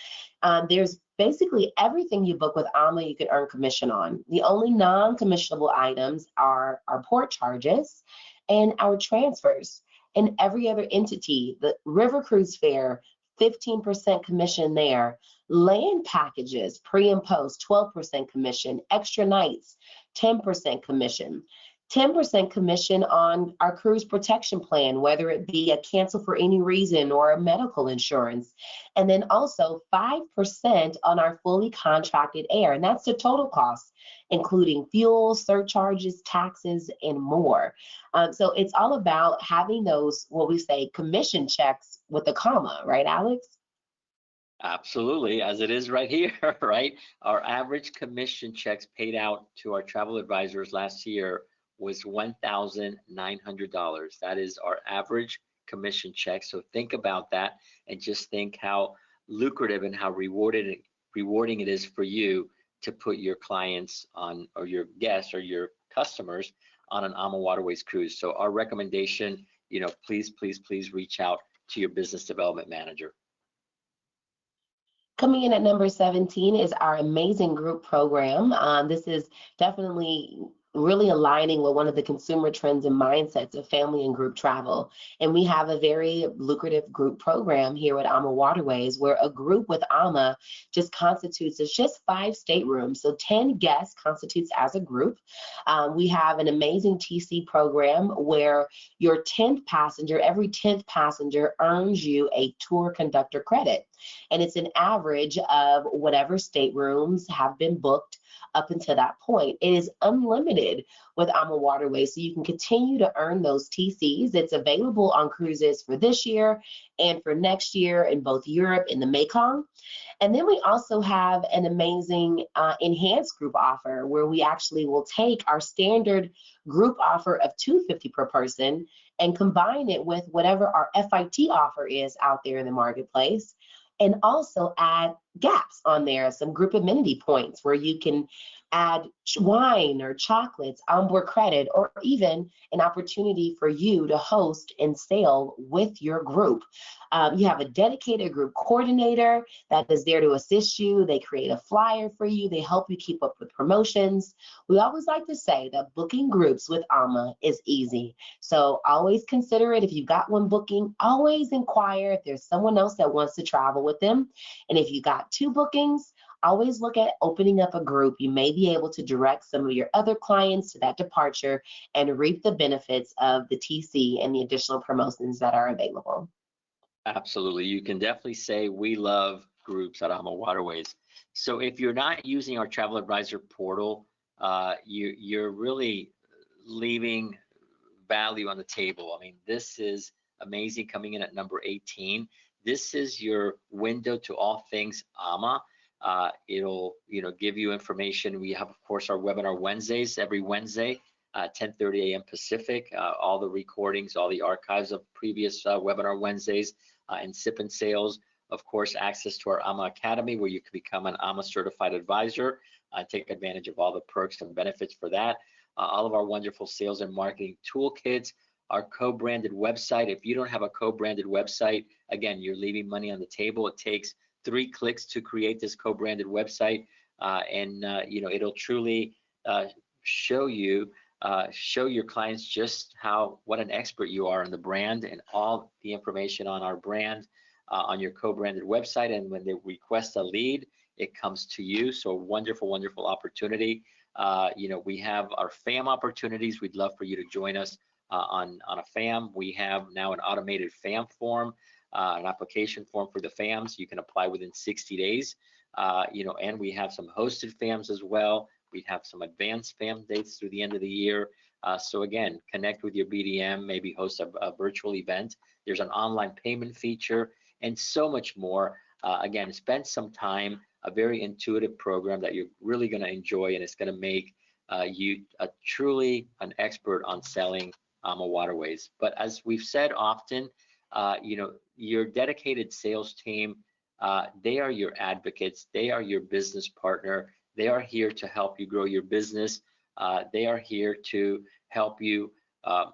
There's basically everything you book with AMA you can earn commission on. The only non-commissionable items are our port charges and our transfers. And every other entity, the river cruise fare, 15% commission there. Land packages, pre and post, 12% commission. Extra nights, 10% commission. 10% commission on our cruise protection plan, whether it be a cancel for any reason or a medical insurance. And then also 5% on our fully contracted air. And that's the total cost, including fuel, surcharges, taxes, and more. So it's all about having those, what we say, commission checks with a comma, right, Alex? Absolutely, as it is right here, right? Our average commission checks paid out to our travel advisors last year was $1,900. That is our average commission check. So think about that and just think how lucrative and how rewarding it is for you to put your clients on, or your guests or your customers on an AmaWaterways cruise. So our recommendation, please reach out to your business development manager. Coming in at number 17 is our amazing group program. This is definitely really aligning with one of the consumer trends and mindsets of family and group travel. And we have a very lucrative group program here at AmaWaterways, where a group with AMA just constitutes as just 5 staterooms. So 10 guests constitutes as a group. We have an amazing TC program where your 10th passenger, every 10th passenger earns you a tour conductor credit. And it's an average of whatever staterooms have been booked up until that point. It is unlimited with AmaWaterways, so you can continue to earn those TCs. It's available on cruises for this year and for next year in both Europe and the Mekong. And then we also have an amazing enhanced group offer, where we actually will take our standard group offer of $250 per person and combine it with whatever our FIT offer is out there in the marketplace, and also add gaps on there, some group amenity points where you can add wine or chocolates, onboard credit, or even an opportunity for you to host and sail with your group. You have a dedicated group coordinator that is there to assist you. They create a flyer for you. They help you keep up with promotions. We always like to say that booking groups with AMA is easy. So always consider it. If you've got one booking, always inquire if there's someone else that wants to travel with them. And if you got 2 bookings, always look at opening up a group. You may be able to direct some of your other clients to that departure and reap the benefits of the TC and the additional promotions that are available. Absolutely. You can definitely say we love groups at AmaWaterways. So if you're not using our travel advisor portal, you're really leaving value on the table. I mean, this is amazing, coming in at number 18. This is your window to all things AMA. It'll give you information. We have, of course, our webinar Wednesdays, every Wednesday, 10:30 a.m. Pacific. All the recordings, all the archives of previous webinar Wednesdays, and SIP and sales. Of course, access to our AMA Academy, where you can become an AMA certified advisor, take advantage of all the perks and benefits for that. All of our wonderful sales and marketing toolkits, our co-branded website. If you don't have a co-branded website, again, you're leaving money on the table. It takes 3 clicks to create this co-branded website, and it'll truly show your clients just what an expert you are in the brand, and all the information on our brand on your co-branded website. And when they request a lead, it comes to you. So wonderful, wonderful opportunity. We have our FAM opportunities. We'd love for you to join us on a FAM. We have now an automated FAM form, an application form for the FAMs. You can apply within 60 days. And we have some hosted FAMs as well. We have some advanced FAM dates through the end of the year. So again, connect with your BDM, maybe host a virtual event. There's an online payment feature and so much more. Again, spend some time, a very intuitive program that you're really going to enjoy, and it's going to make you truly an expert on selling AmaWaterways. But as we've said often, your dedicated sales team, they are your advocates. They are your business partner. They are here to help you grow your business. They are here to help you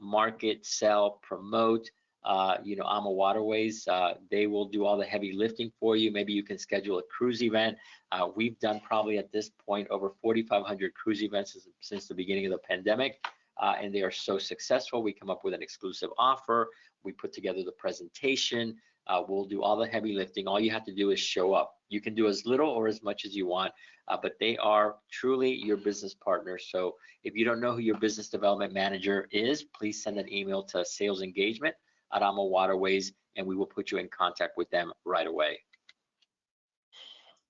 market, sell, promote, AmaWaterways. They will do all the heavy lifting for you. Maybe you can schedule a cruise event. We've done probably at this point over 4,500 cruise events since the beginning of the pandemic, and they are so successful. We come up with an exclusive offer. We put together the presentation. We'll do all the heavy lifting. All you have to do is show up. You can do as little or as much as you want, but they are truly your business partner. So if you don't know who your business development manager is, please send an email to salesengagement@AmaWaterways, and we will put you in contact with them right away.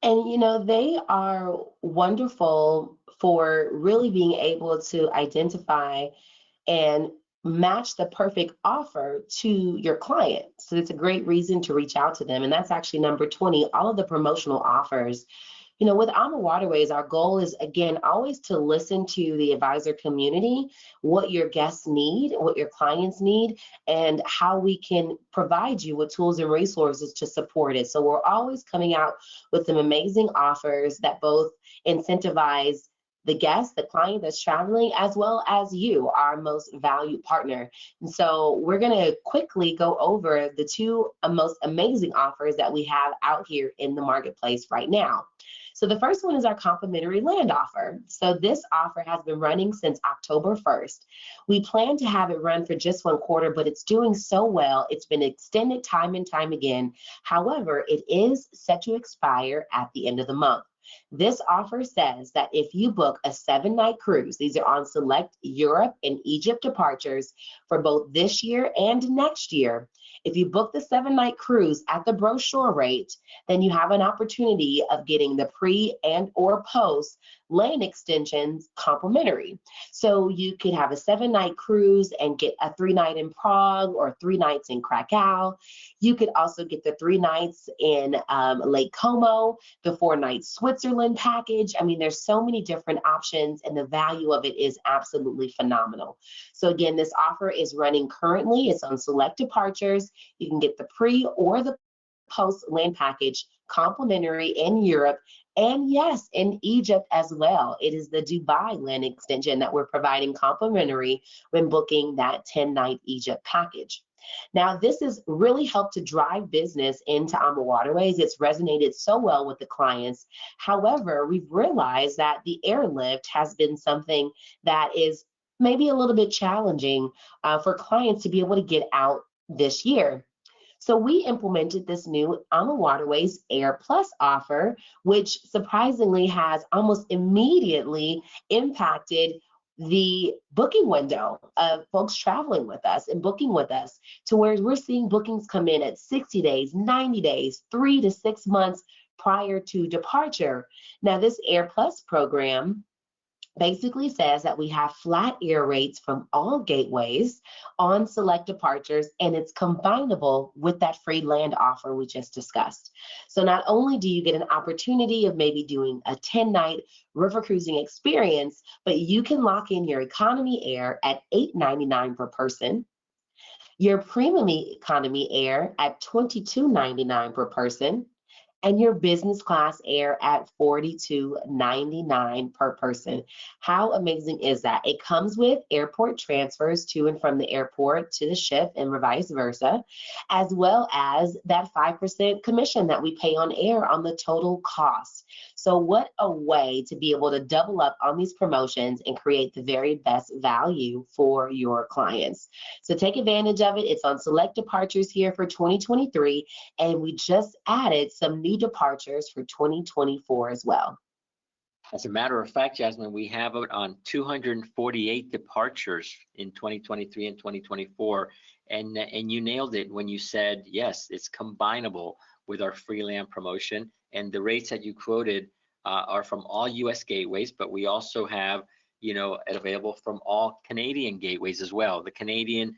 And they are wonderful for really being able to identify and match the perfect offer to your client. So it's a great reason to reach out to them. And that's actually number 20, all of the promotional offers. With AmaWaterways, our goal is, again, always to listen to the advisor community, what your guests need, what your clients need, and how we can provide you with tools and resources to support it. So we're always coming out with some amazing offers that both incentivize the guest, the client that's traveling, as well as you, our most valued partner. And so we're going to quickly go over the 2 most amazing offers that we have out here in the marketplace right now. So the first one is our complimentary land offer. So this offer has been running since October 1st. We plan to have it run for just 1 quarter, but it's doing so well. It's been extended time and time again. However, it is set to expire at the end of the month. This offer says that if you book a 7-night cruise, these are on select Europe and Egypt departures for both this year and next year. If you book the 7-night cruise at the brochure rate, then you have an opportunity of getting the pre and or post lane extensions complimentary. So you could have a 7-night cruise and get a 3-night in Prague or 3 nights in Krakow. You could also get the 3 nights in Lake Como, the 4-night Switzerland package. I mean, there's so many different options, and the value of it is absolutely phenomenal. So again, this offer is running currently. It's on select departures. You can get the pre or the post land package complimentary in Europe, and yes, in Egypt as well. It is the Dubai land extension that we're providing complimentary when booking that 10-night Egypt package. Now, this has really helped to drive business into AmaWaterways. It's resonated so well with the clients. However, we've realized that the airlift has been something that is maybe a little bit challenging for clients to be able to get out this year. So we implemented this new AmaWaterways Air Plus offer, which surprisingly has almost immediately impacted the booking window of folks traveling with us and booking with us, to where we're seeing bookings come in at 60 days, 90 days, 3 to 6 months prior to departure. Now, this Air Plus program basically says that we have flat air rates from all gateways on select departures, and it's combinable with that free land offer we just discussed. So not only do you get an opportunity of maybe doing a 10-night river cruising experience, but you can lock in your economy air at $8.99 per person, your premium economy air at $22.99 per person, and your business class air at $42.99 per person. How amazing is that? It comes with airport transfers to and from the airport to the ship and vice versa, as well as that 5% commission that we pay on air on the total cost. So what a way to be able to double up on these promotions and create the very best value for your clients. So take advantage of it. It's on select departures here for 2023, and we just added some new departures for 2024 as well. As a matter of fact, Jasmine, we have it on 248 departures in 2023 and 2024. And you nailed it when you said, yes, it's combinable with our free land promotion. And the rates that you quoted are from all US gateways, but we also have, available from all Canadian gateways as well. The Canadian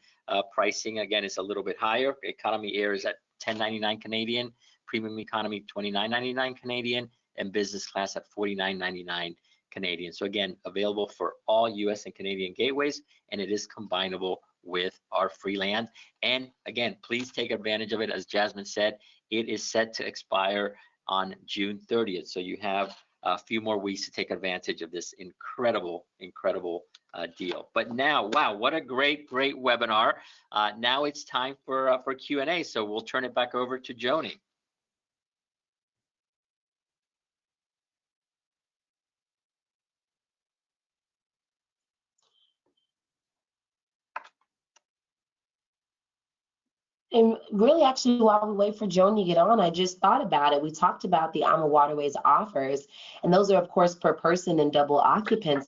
pricing, again, is a little bit higher. Economy air is at $10.99 Canadian, premium economy $29.99 Canadian, and business class at $49.99 Canadian. So again, available for all US and Canadian gateways, and it is combinable with our free land. And again, please take advantage of it. As Jasmine said, it is set to expire on June 30th. So you have a few more weeks to take advantage of this incredible deal. But now, wow, what a great webinar. Now it's time for Q&A. So we'll turn it back over to Joni. And really, actually, while we wait for Joni to get on, I just thought about it. We talked about the AmaWaterways offers, and those are, of course, per person and double occupants.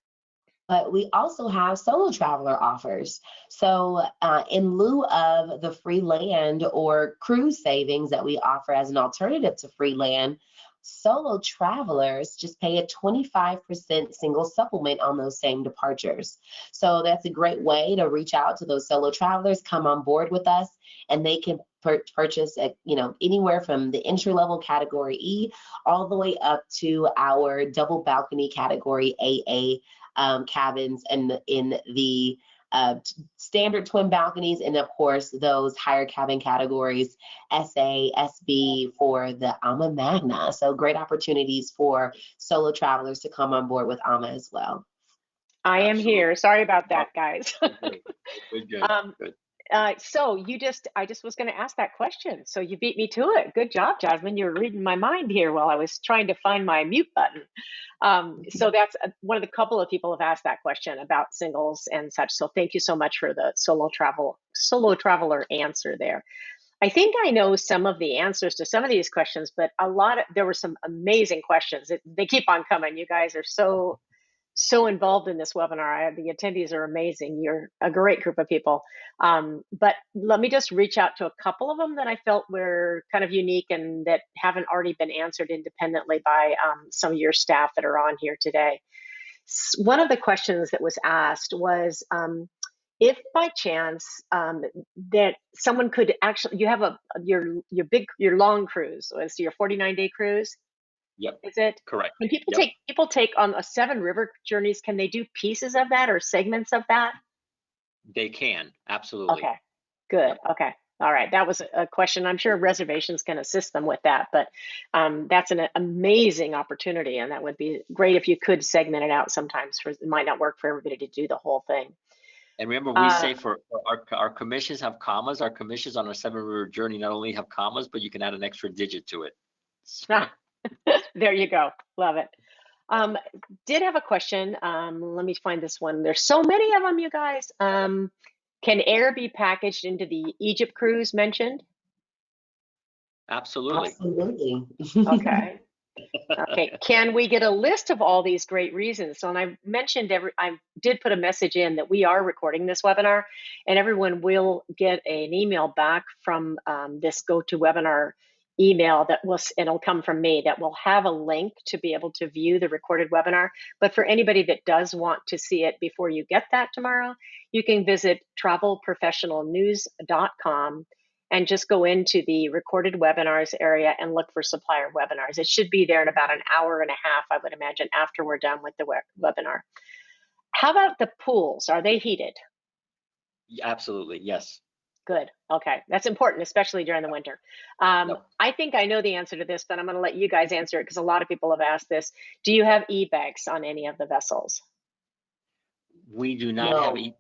But we also have solo traveler offers. So in lieu of the free land or cruise savings that we offer as an alternative to free land, solo travelers just pay a 25% single supplement on those same departures. So that's a great way to reach out to those solo travelers, come on board with us, and they can purchase at, anywhere from the entry level category E all the way up to our double balcony category AA cabins, and in the standard twin balconies, and of course those higher cabin categories SA, SB for the Ama Magna. So great opportunities for solo travelers to come on board with Ama as well. I am here. Sorry about that, guys. Good. So I just was going to ask that question. So you beat me to it. Good job, Jasmine. You're reading my mind here while I was trying to find my mute button. So that's one of the couple of people have asked that question about singles and such. So thank you so much for the solo traveler answer there. I think I know some of the answers to some of these questions, but there were some amazing questions. They keep on coming. You guys are so involved in this webinar. The attendees are amazing. You're a great group of people. But let me just reach out to a couple of them that I felt were kind of unique and that haven't already been answered independently by some of your staff that are on here today. One of the questions that was asked was, if by chance that someone could actually, you have your long cruise, so your 49-day cruise. Yep. Is it? Correct. When people take on a 7 river journeys, can they do pieces of that or segments of that? They can, absolutely. Okay. Good. Yep. Okay. All right, that was a question. I'm sure reservations can assist them with that, but that's an amazing opportunity, and that would be great if you could segment it out sometimes. For it might not work for everybody to do the whole thing. And remember, we Uh, say for our commissions have commas. Our commissions on our 7 River Journey not only have commas, but you can add an extra digit to it. So, there you go. Love it. Um, did have a question. Let me find this one. There's so many of them, you guys. Can air be packaged into the Egypt cruise mentioned? absolutely. Absolutely. Okay. Okay. Can we get a list of all these great reasons? So, and I mentioned I did put a message in that we are recording this webinar, and everyone will get an email back from this GoToWebinar email that will, and it'll come from me, that will have a link to be able to view the recorded webinar. But for anybody that does want to see it before you get that tomorrow, you can visit travelprofessionalnews.com and just go into the recorded webinars area and look for supplier webinars. It should be there in about an hour and a half, I would imagine, after we're done with the webinar. How about the pools? Are they heated? Absolutely, yes. Good. Okay. That's important, especially during the winter. Yep. I think I know the answer to this, but I'm going to let you guys answer it because a lot of people have asked this. Do you have e-bags on any of the vessels? We do not have No.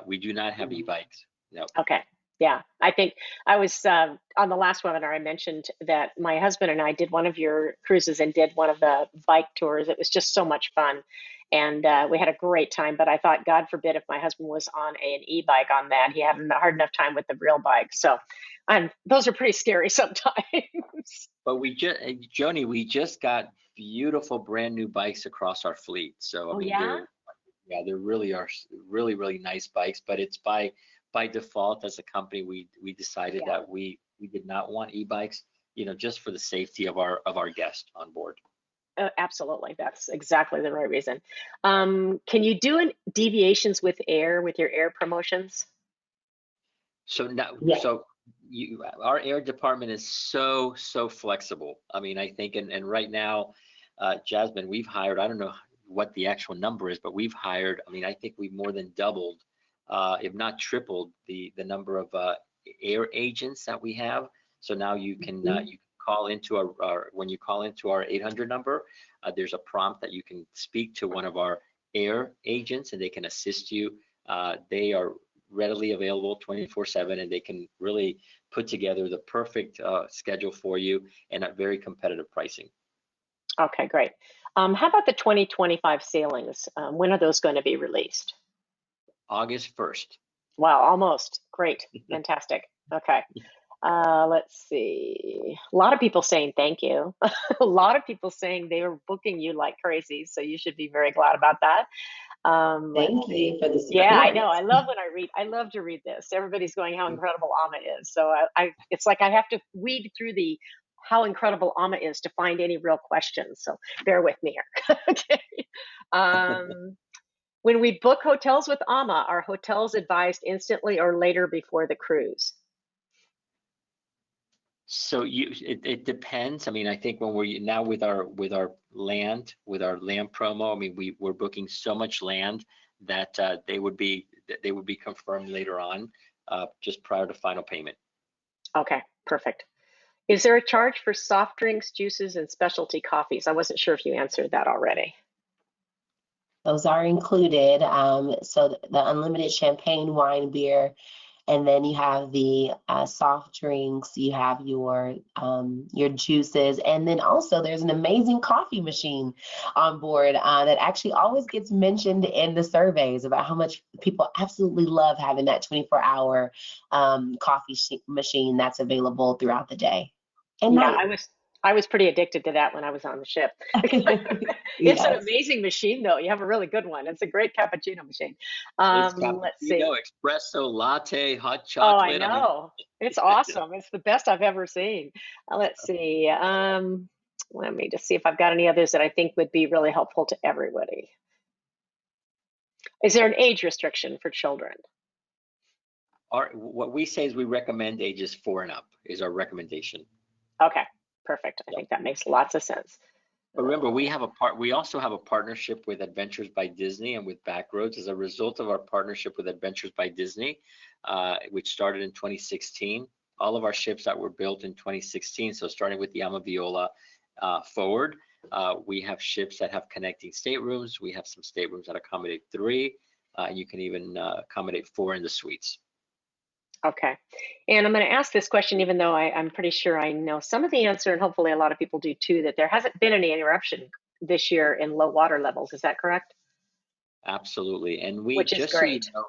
we do not have e-bikes. No. Okay. Yeah, I think I was on the last webinar. I mentioned that my husband and I did one of your cruises and did one of the bike tours. It was just so much fun, and we had a great time. But I thought, God forbid, if my husband was on an e-bike on that, he had a hard enough time with the real bike. So, those are pretty scary sometimes. But Joni, we just got beautiful brand new bikes across our fleet. So I Oh mean, yeah, there really are really nice bikes, but it's by default as a company we decided yeah. that we did not want e-bikes, just for the safety of our guest on board. Absolutely, that's exactly the right reason. Can you do deviations with air with your air promotions? So now, Yeah. our air department is so flexible. I mean, I think, and right now, Jasmine, we've hired, I don't know what the actual number is, but we've hired, I mean, I think we've more than doubled, if not tripled the number of air agents that we have. So now you can call into when you call into our 800 number, there's a prompt that you can speak to one of our air agents and they can assist you. They are readily available 24/7, and they can really put together the perfect schedule for you and at very competitive pricing. Okay, great. How about the 2025 sailings? When are those going to be released? August 1st. Wow, almost. Great. Fantastic. Okay. Let's see. A lot of people saying thank you. A lot of people saying they are booking you like crazy. So you should be very glad about that. Let's Thank see. you for the Yeah, I support. know. I love when I read. I love to read this. Everybody's going how incredible Ama is. So it's like I have to weed through the how incredible Ama is to find any real questions. So bear with me here. Okay. Um, when we book hotels with Ama, are hotels advised instantly or later before the cruise? So it depends. I mean, I think when we're now with our land promo, I mean, we're booking so much land that they would be confirmed later on, just prior to final payment. Okay, perfect. Is there a charge for soft drinks, juices, and specialty coffees? I wasn't sure if you answered that already. Those are included. So the unlimited champagne, wine, beer, and then you have the soft drinks. You have your juices, and then also there's an amazing coffee machine on board that actually always gets mentioned in the surveys about how much people absolutely love having that 24-hour coffee machine that's available throughout the day and Yeah, night. I was pretty addicted to that when I was on the ship. It's an Yes. amazing machine, though. You have a really good one. It's a great cappuccino machine. It's Let's see. cappuccino, espresso, latte, hot Oh, I chocolate. I mean, know. It's awesome. It's the best I've ever seen. Let's see. Let me just see if I've got any others that I think would be really helpful to everybody. Is there an age restriction for children? what we say is we recommend ages 4 and up is our recommendation. Okay, perfect. I Yep. think that makes lots of sense. But remember, we also have a partnership with Adventures by Disney and with Backroads. As a result of our partnership with Adventures by Disney, which started in 2016, all of our ships that were built in 2016. So starting with the AmaViola forward, we have ships that have connecting staterooms. We have some staterooms that accommodate 3, and you can even accommodate 4 in the suites. Okay. And I'm going to ask this question, even though I'm pretty sure I know some of the answer, and hopefully a lot of people do too, that there hasn't been any interruption this year in low water levels. Is that correct? Absolutely. And we, Which is just so you great. know,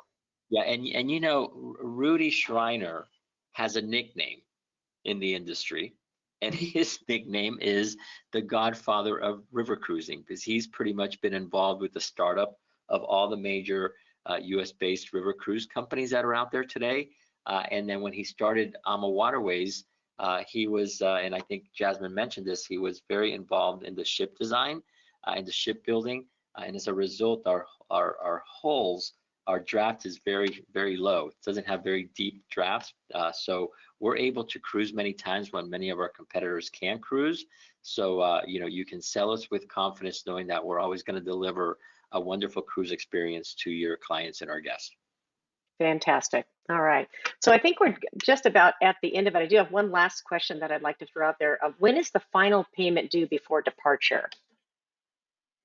yeah, and you know, Rudy Schreiner has a nickname in the industry, and his nickname is the Godfather of river cruising, because he's pretty much been involved with the startup of all the major US-based river cruise companies that are out there today. And then when he started AmaWaterways, he was, and I think Jasmine mentioned this, he was very involved in the ship design and the shipbuilding. And as a result, our hulls, our draft is very, very low. It doesn't have very deep drafts. So we're able to cruise many times when many of our competitors can't cruise. So, you know, you can sell us with confidence knowing that we're always going to deliver a wonderful cruise experience to your clients and our guests. Fantastic. All right. So I think we're just about at the end of it. I do have one last question that I'd like to throw out there. When is the final payment due before departure?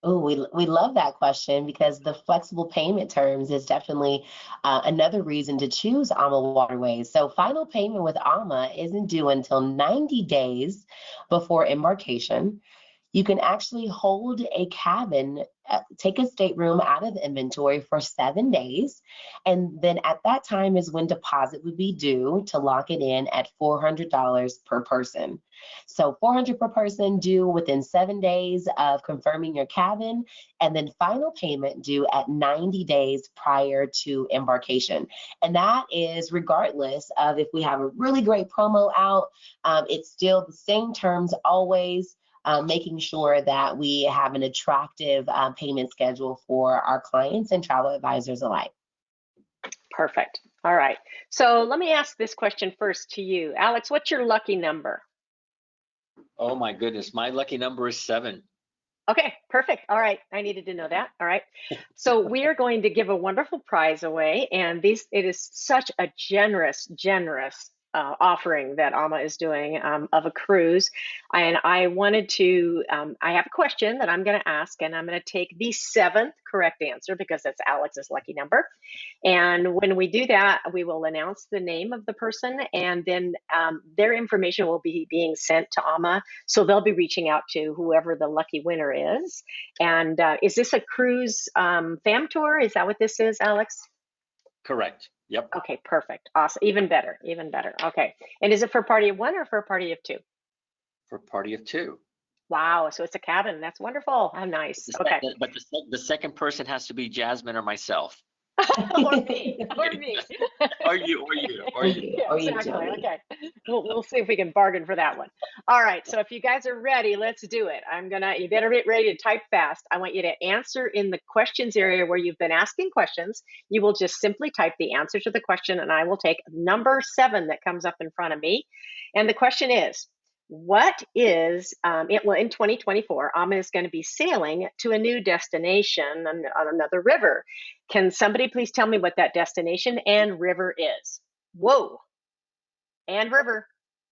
Oh, we love that question because the flexible payment terms is definitely another reason to choose AmaWaterways. So final payment with Ama isn't due until 90 days before embarkation. You can actually hold a cabin, take a stateroom out of the inventory for 7 days. And then at that time is when deposit would be due to lock it in at $400 per person. So $400 per person due within 7 days of confirming your cabin, and then final payment due at 90 days prior to embarkation. And that is regardless of if we have a really great promo out, it's still the same terms always. Making sure that we have an attractive payment schedule for our clients and travel advisors alike. Perfect. All right. So let me ask this question first to you. Alex, what's your lucky number? Oh my goodness, my lucky number is 7. Okay, perfect. All right. I needed to know that. All right. So we are going to give a wonderful prize away, and it is such a generous offering that Alma is doing of a cruise. And I wanted to, I have a question that I'm going to ask, and I'm going to take the 7th correct answer because that's Alex's lucky number. And when we do that, we will announce the name of the person, and then their information will be being sent to Alma. So they'll be reaching out to whoever the lucky winner is. And is this a cruise fam tour? Is that what this is, Alex? Correct. Yep. Okay, perfect. Awesome. Even better. Even better. Okay. And is it for a party of 1 or for a party of 2? For a party of 2. Wow. So it's a cabin. That's wonderful. How nice. Okay. But the second person has to be Jasmine or myself. Or me. Or me. Or you. Yeah, exactly. Okay. We'll see if we can bargain for that one. All right. So if you guys are ready, let's do it. You better get ready to type fast. I want you to answer in the questions area where you've been asking questions. You will just simply type the answer to the question, and I will take number 7 that comes up in front of me. And the question is, what is, in 2024, Amma is going to be sailing to a new destination on another river. Can somebody please tell me what that destination and river is? Whoa. And river.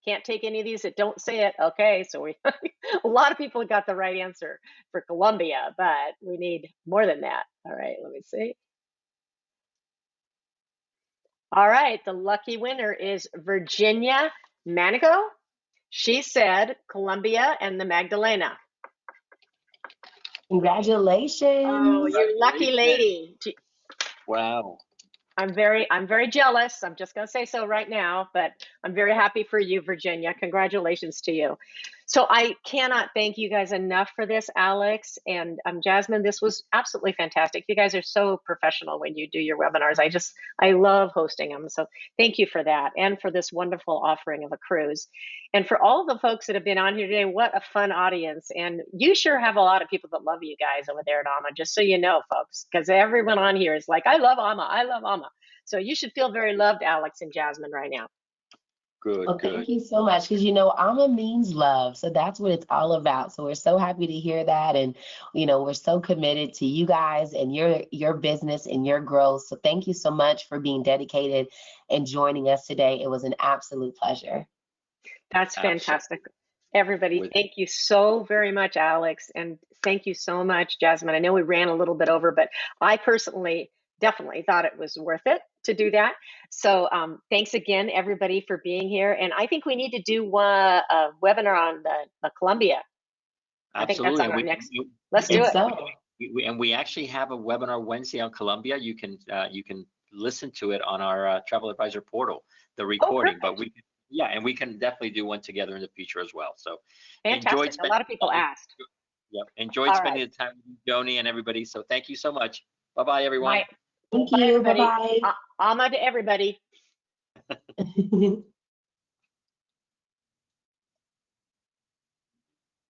Can't take any of these that don't say it. Okay, so a lot of people got the right answer for Colombia, but we need more than that. All right, let me see. All right, the lucky winner is Virginia Manico. She said Colombia and the Magdalena. Congratulations. Oh, you lucky lady. Wow. I'm very jealous. I'm just going to say so right now, but I'm very happy for you, Virginia. Congratulations to you. So I cannot thank you guys enough for this, Alex and Jasmine. This was absolutely fantastic. You guys are so professional when you do your webinars. I love hosting them. So thank you for that and for this wonderful offering of a cruise. And for all of the folks that have been on here today, what a fun audience. And you sure have a lot of people that love you guys over there at AMA, just so you know, folks, because everyone on here is like, I love AMA, I love AMA. So you should feel very loved, Alex and Jasmine, right now. Good, Well, good. thank you so much because Ama means love. So that's what it's all about. So we're so happy to hear that. And we're so committed to you guys and your business and your growth. So thank you so much for being dedicated and joining us today. It was an absolute pleasure. That's Absolutely. fantastic. Everybody, With thank you so very much, Alex. And thank you so much, Jasmine. I know we ran a little bit over, but I personally definitely thought it was worth it to do that. So thanks again, everybody, for being here. And I think we need to do a webinar on the Columbia. I think that's absolutely, on and our we, next. we, Let's do And it. so, and we actually have a webinar Wednesday on Columbia. You can listen to it on our Travel Advisor portal, the Oh, recording. But perfect. yeah, and we can definitely do one together in the future as well. So enjoyed Fantastic. A spending lot of people asked. yep, enjoyed All right. spending the time with you, Joni, and everybody. So thank you so much. Bye bye, everyone. My thank bye, you. everybody. Bye Alma to everybody. bye.